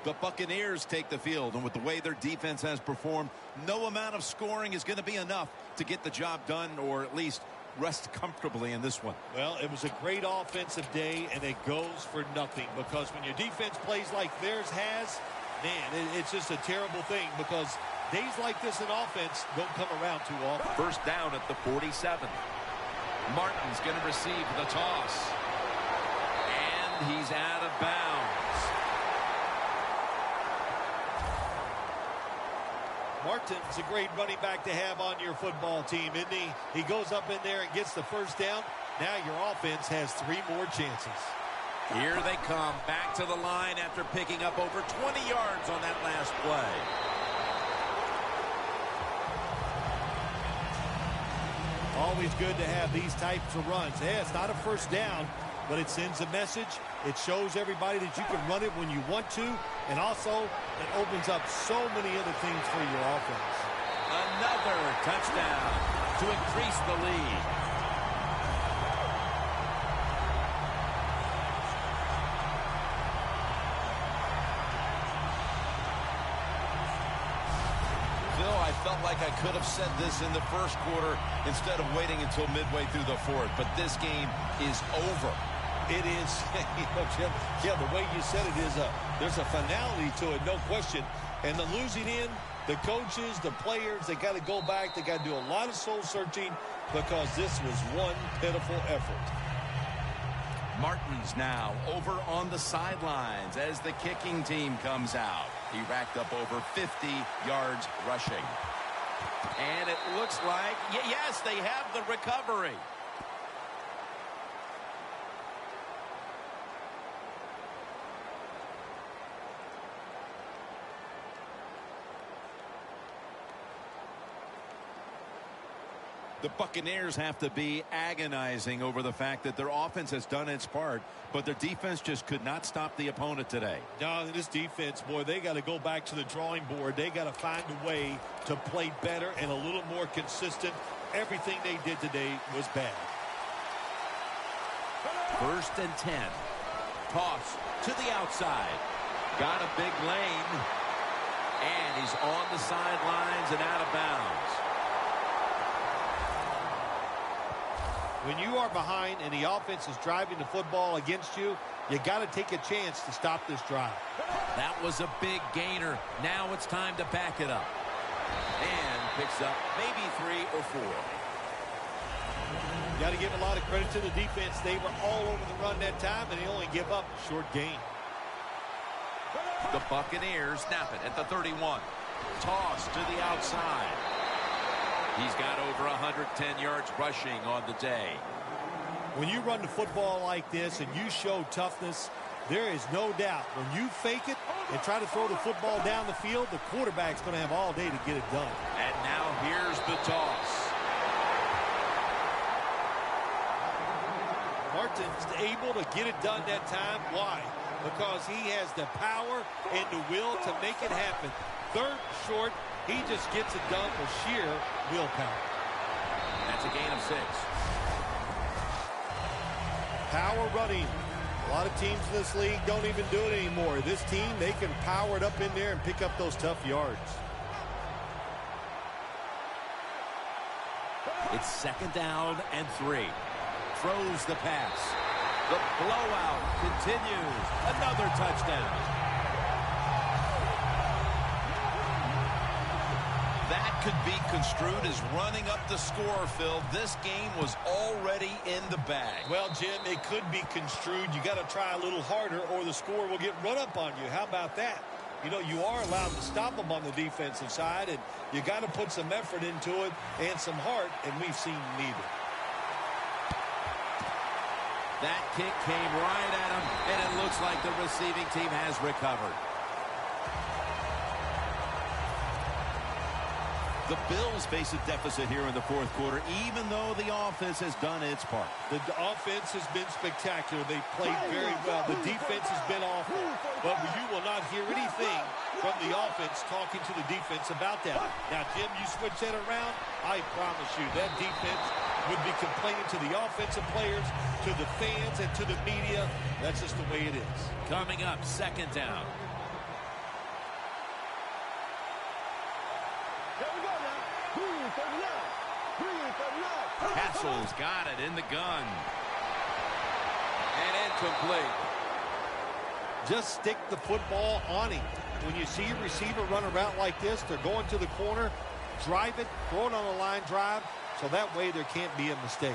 The Buccaneers take the field, and with the way their defense has performed, no amount of scoring is going to be enough to get the job done, or at least rest comfortably in this one. Well, it was a great offensive day, and it goes for nothing, because when your defense plays like theirs has, man, it's just a terrible thing, because days like this in offense don't come around too often. First down at the 47. Martin's going to receive the toss, and he's out of bounds. Martin's a great running back to have on your football team, isn't he? He goes up in there and gets the first down. Now your offense has 3 more chances. Here they come back to the line after picking up over 20 yards on that last play. Always good to have these types of runs. Yeah, it's not a first down, but it sends a message. It shows everybody that you can run it when you want to, and also it opens up so many other things for your offense. Another touchdown to increase the lead. Phil, I felt like I could have said this in the first quarter instead of waiting until midway through the fourth, but this game is over. It is, Jim, yeah, the way you said it is, there's a finality to it, no question. And the losing end, The coaches, the players, they got to go back. They got to do a lot of soul searching because this was one pitiful effort. Martin's now over on the sidelines as the kicking team comes out. He racked up over 50 yards rushing. And it looks like, yes, they have the recovery. The Buccaneers have to be agonizing over the fact that their offense has done its part, but their defense just could not stop the opponent today. No, this defense, boy, they got to go back to the drawing board. They got to find a way to play better and a little more consistent. Everything they did today was bad. 1st and 10. Toss to the outside. Got a big lane. And he's on the sidelines and out of bounds. When you are behind and the offense is driving the football against you, you got to take a chance to stop this drive. That was a big gainer. Now it's time to back it up. And picks up maybe 3 or 4. You got to give a lot of credit to the defense. They were all over the run that time, and they only give up a short gain. The Buccaneers snap it at the 31. Toss to the outside. He's got over 110 yards rushing on the day. When you run the football like this and you show toughness, there is no doubt when you fake it and try to throw the football down the field, the quarterback's going to have all day to get it done. And now here's the toss. Martin's able to get it done that time. Why? Because he has the power and the will to make it happen. 3rd short. He just gets it done with sheer willpower. That's a gain of 6. Power running. A lot of teams in this league don't even do it anymore. This team, they can power it up in there and pick up those tough yards. It's 2nd down and 3. Throws the pass. The blowout continues. Another touchdown. That could be construed as running up the score, Phil. This game was already in the bag. Well, Jim, it could be construed. You got to try a little harder or the score will get run up on you. How about that? You know, you are allowed to stop them on the defensive side, and you got to put some effort into it and some heart, and we've seen neither. That kick came right at him, and it looks like the receiving team has recovered. The Bills face a deficit here in the 4th quarter, even though the offense has done its part. The offense has been spectacular. They played very well. The defense has been awful. But you will not hear anything from the offense talking to the defense about that. Now, Jim, you switch that around, I promise you that defense would be complaining to the offensive players, to the fans, and to the media. That's just the way it is. Coming up, 2nd down. Castle's got it in the gun. And incomplete. Just stick the football on him. When you see a receiver run a route like this, they're going to the corner, drive it, throw it on a line drive, so that way there can't be a mistake.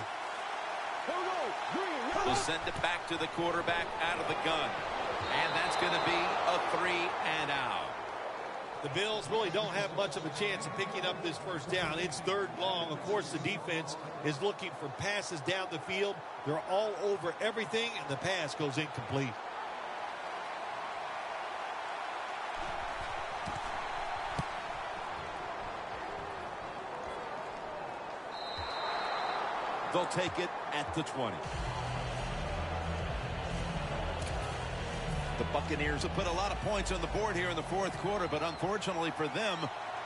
We'll send it back to the quarterback out of the gun. And that's going to be a 3 and out. The Bills really don't have much of a chance of picking up this 1st down. It's 3rd long. Of course, the defense is looking for passes down the field. They're all over everything, and the pass goes incomplete. They'll take it at the 20. The Buccaneers have put a lot of points on the board here in the 4th quarter, but unfortunately for them,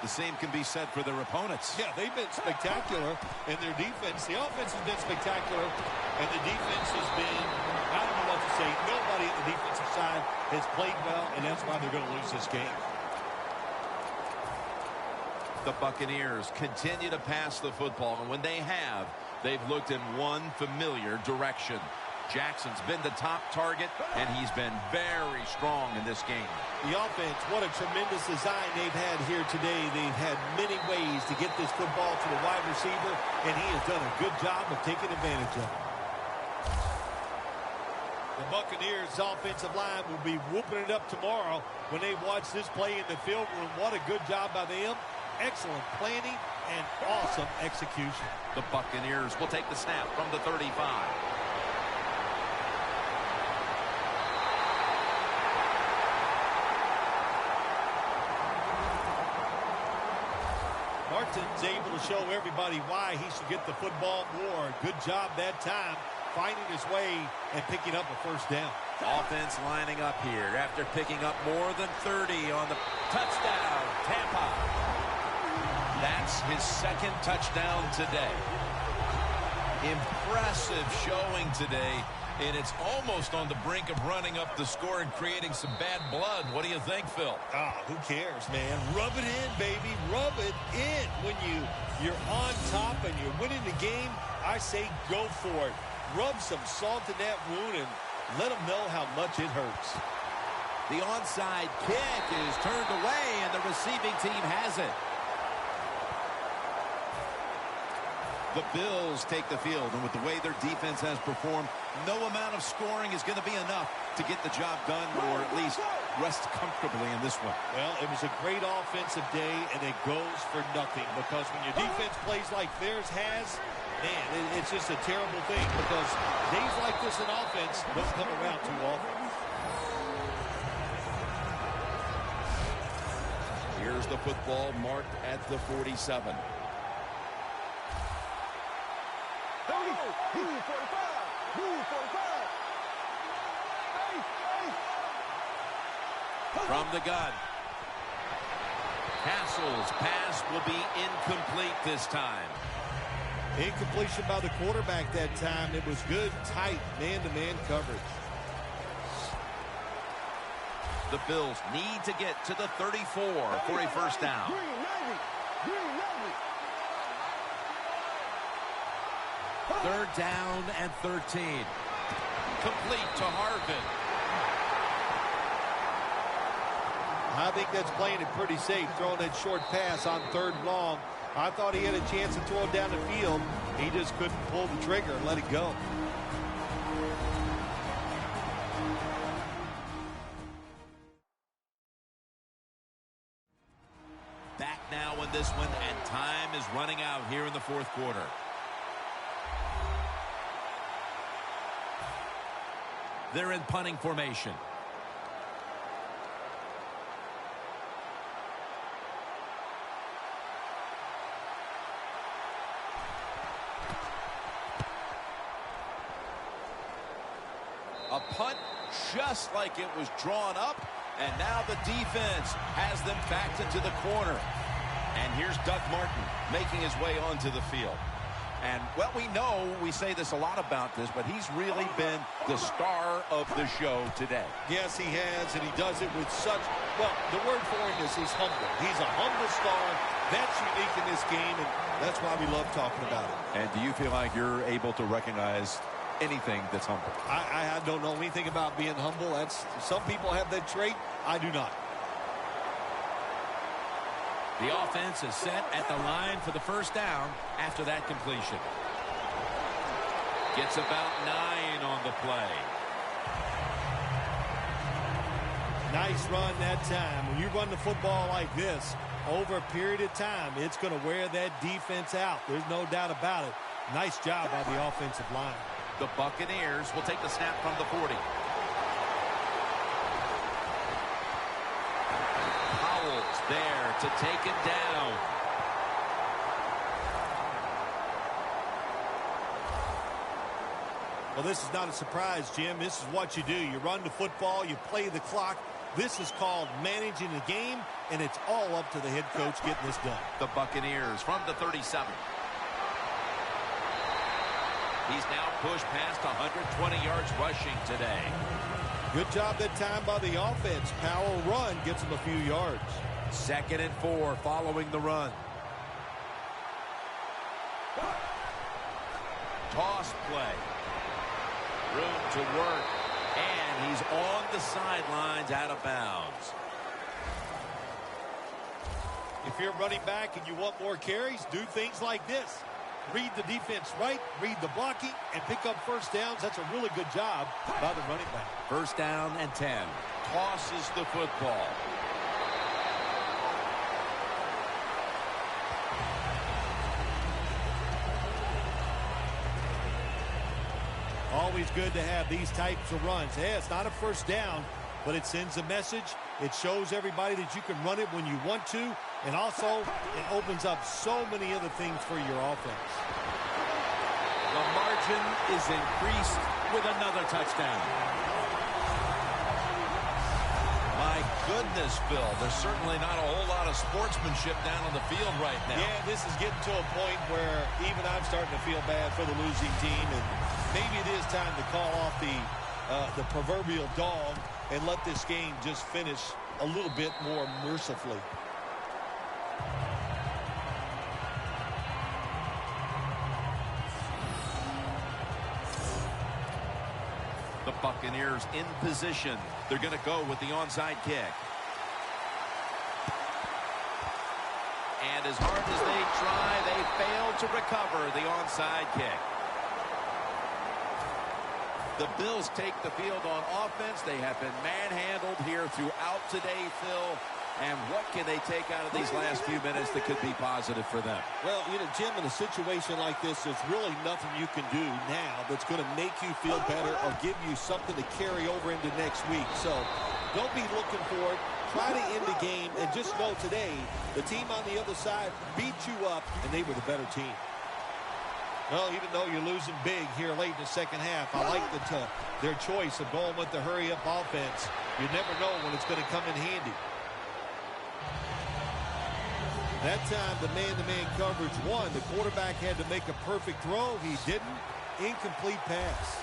the same can be said for their opponents. Yeah, they've been spectacular in their defense. The offense has been spectacular, and the defense has been, I don't know what to say. Nobody on the defensive side has played well, and that's why they're going to lose this game. The Buccaneers continue to pass the football, and when they have, they've looked in one familiar direction. Jackson's been the top target, and he's been very strong in this game. The offense, what a tremendous design they've had here today. They've had many ways to get this football to the wide receiver, and he has done a good job of taking advantage of it. The Buccaneers' offensive line will be whooping it up tomorrow when they watch this play in the field room. What a good job by them. Excellent planning and awesome execution. The Buccaneers will take the snap from the 35. Martin's able to show everybody why he should get the football more. Good job that time, finding his way and picking up a first down. Offense lining up here after picking up more than 30 on the touchdown. Tampa. That's his second touchdown today. Impressive showing today, and it's almost on the brink of running up the score and creating some bad blood. What do you think, Phil? Who cares, man? Rub it in, baby. Rub it in. When you're on top and you're winning the game, I say go for it. Rub some salt in that wound and let them know how much it hurts. The onside kick is turned away, and the receiving team has it. The Bills take the field, and with the way their defense has performed, no amount of scoring is going to be enough to get the job done, or at least rest comfortably in this one. Well, it was a great offensive day, and it goes for nothing, because when your defense plays like theirs has, man, it's just a terrible thing, because days like this in offense don't come around too often. Here's the football marked at the 47. From the gun. Castle's pass will be incomplete this time. Incompletion by the quarterback that time. It was good, tight, man-to-man coverage. The Bills need to get to the 34 for a first down. Third down and 13. Complete to Harvin. I think that's playing it pretty safe, throwing that short pass on third and long. I thought he had a chance to throw it down the field. He just couldn't pull the trigger and let it go. Back now in this one, and time is running out here in the fourth quarter. They're in punting formation. A punt just like it was drawn up, and now the defense has them backed into the corner. And here's Doug Martin making his way onto the field. And, well, we say this a lot about this, but he's really been the star of the show today. Yes, he has, and he does it with such, well, the word for him is he's humble. He's a humble star. That's unique in this game, and that's why we love talking about it. And do you feel like you're able to recognize anything that's humble? I don't know anything about being humble. Some people have that trait. I do not. The offense is set at the line for the first down after that completion. Gets about 9 on the play. Nice run that time. When you run the football like this over a period of time, it's going to wear that defense out. There's no doubt about it. Nice job by the offensive line. The Buccaneers will take the snap from the 40. Powell's there to take it down. Well, this is not a surprise, Jim. This is what you do. You run the football, you play the clock. This is called managing the game, and it's all up to the head coach getting this done. The Buccaneers from the 37. He's now pushed past 120 yards rushing today. Good job that time by the offense. Powell run gets him a few yards. 2nd and 4 following the run. Toss play. Room to work. And he's on the sidelines out of bounds. If you're running back and you want more carries, do things like this. Read the defense right, read the blocking, and pick up first downs. That's a really good job by the running back. First down and 10. Tosses the football. Always good to have these types of runs. Yeah, it's not a first down, but it sends a message. It shows everybody that you can run it when you want to, and also it opens up so many other things for your offense. The margin is increased with another touchdown. My goodness, Bill, there's certainly not a whole lot of sportsmanship down on the field right now. Yeah, this is getting to a point where even I'm starting to feel bad for the losing team, and maybe it is time to call off the proverbial dog and let this game just finish a little bit more mercifully. The Buccaneers in position. They're going to go with the onside kick. And as hard as they try, they fail to recover the onside kick. The Bills take the field on offense. They have been manhandled here throughout today, Phil. And what can they take out of these last few minutes that could be positive for them? Well, you know, Jim, in a situation like this, there's really nothing you can do now that's going to make you feel better or give you something to carry over into next week. So don't be looking for it. Try to end the game, and just know today the team on the other side beat you up, and they were the better team. Well, even though you're losing big here late in the second half, I like their choice of going with the hurry-up offense. You never know when it's going to come in handy. That time, the man-to-man coverage won. The quarterback had to make a perfect throw. He didn't. Incomplete pass.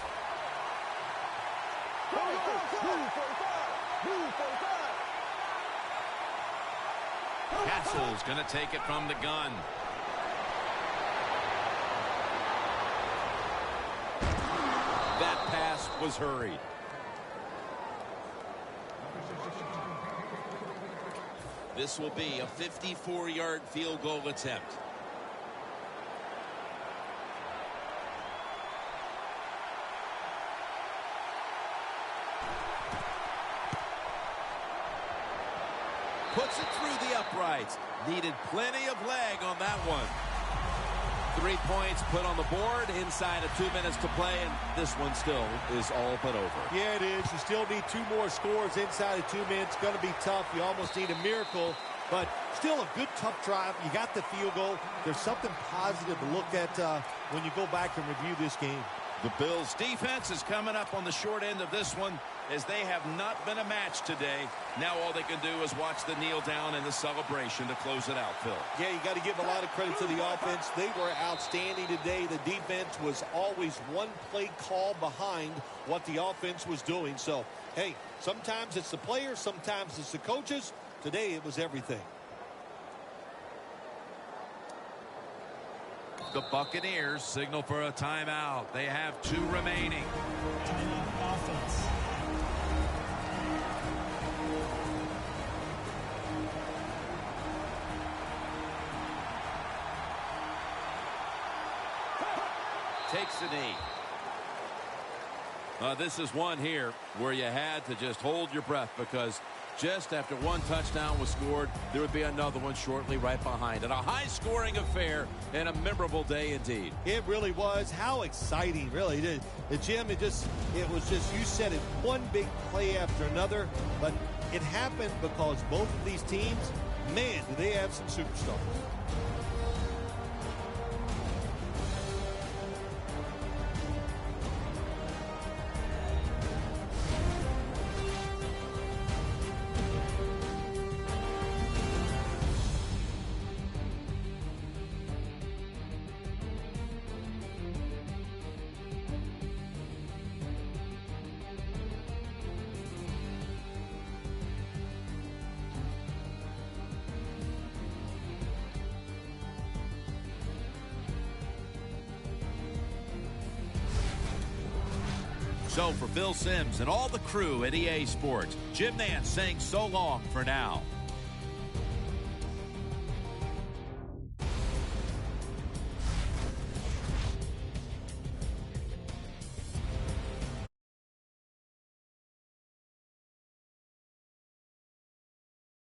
Castle's going to take it from the gun. That pass was hurried. This will be a 54-yard field goal attempt. Puts it through the uprights. Needed plenty of leg on that one. 3 points put on the board inside of 2 minutes to play, and this one still is all but over. Yeah, it is. You still need 2 more scores inside of 2 minutes. Going to be tough. You almost need a miracle, but still a good, tough drive. You got the field goal. There's something positive to look at when you go back and review this game. The Bills' defense is coming up on the short end of this one, as they have not been a match today. Now all they can do is watch the kneel down and the celebration to close it out, Phil. Yeah, you got to give a lot of credit to the offense. They were outstanding today. The defense was always one play call behind what the offense was doing. So, hey, sometimes it's the players, sometimes it's the coaches. Today it was everything. The Buccaneers signal for a timeout. They have 2 remaining. Timeout offense. Takes a knee. This is one here where you had to just hold your breath, because just after one touchdown was scored, there would be another one shortly right behind it. A high-scoring affair and a memorable day indeed. It really was. How exciting, really. Jim, it was just, you said it, one big play after another, but it happened because both of these teams, man, do they have some superstars. So for Bill Sims and all the crew at EA Sports, Jim Nance saying so long for now.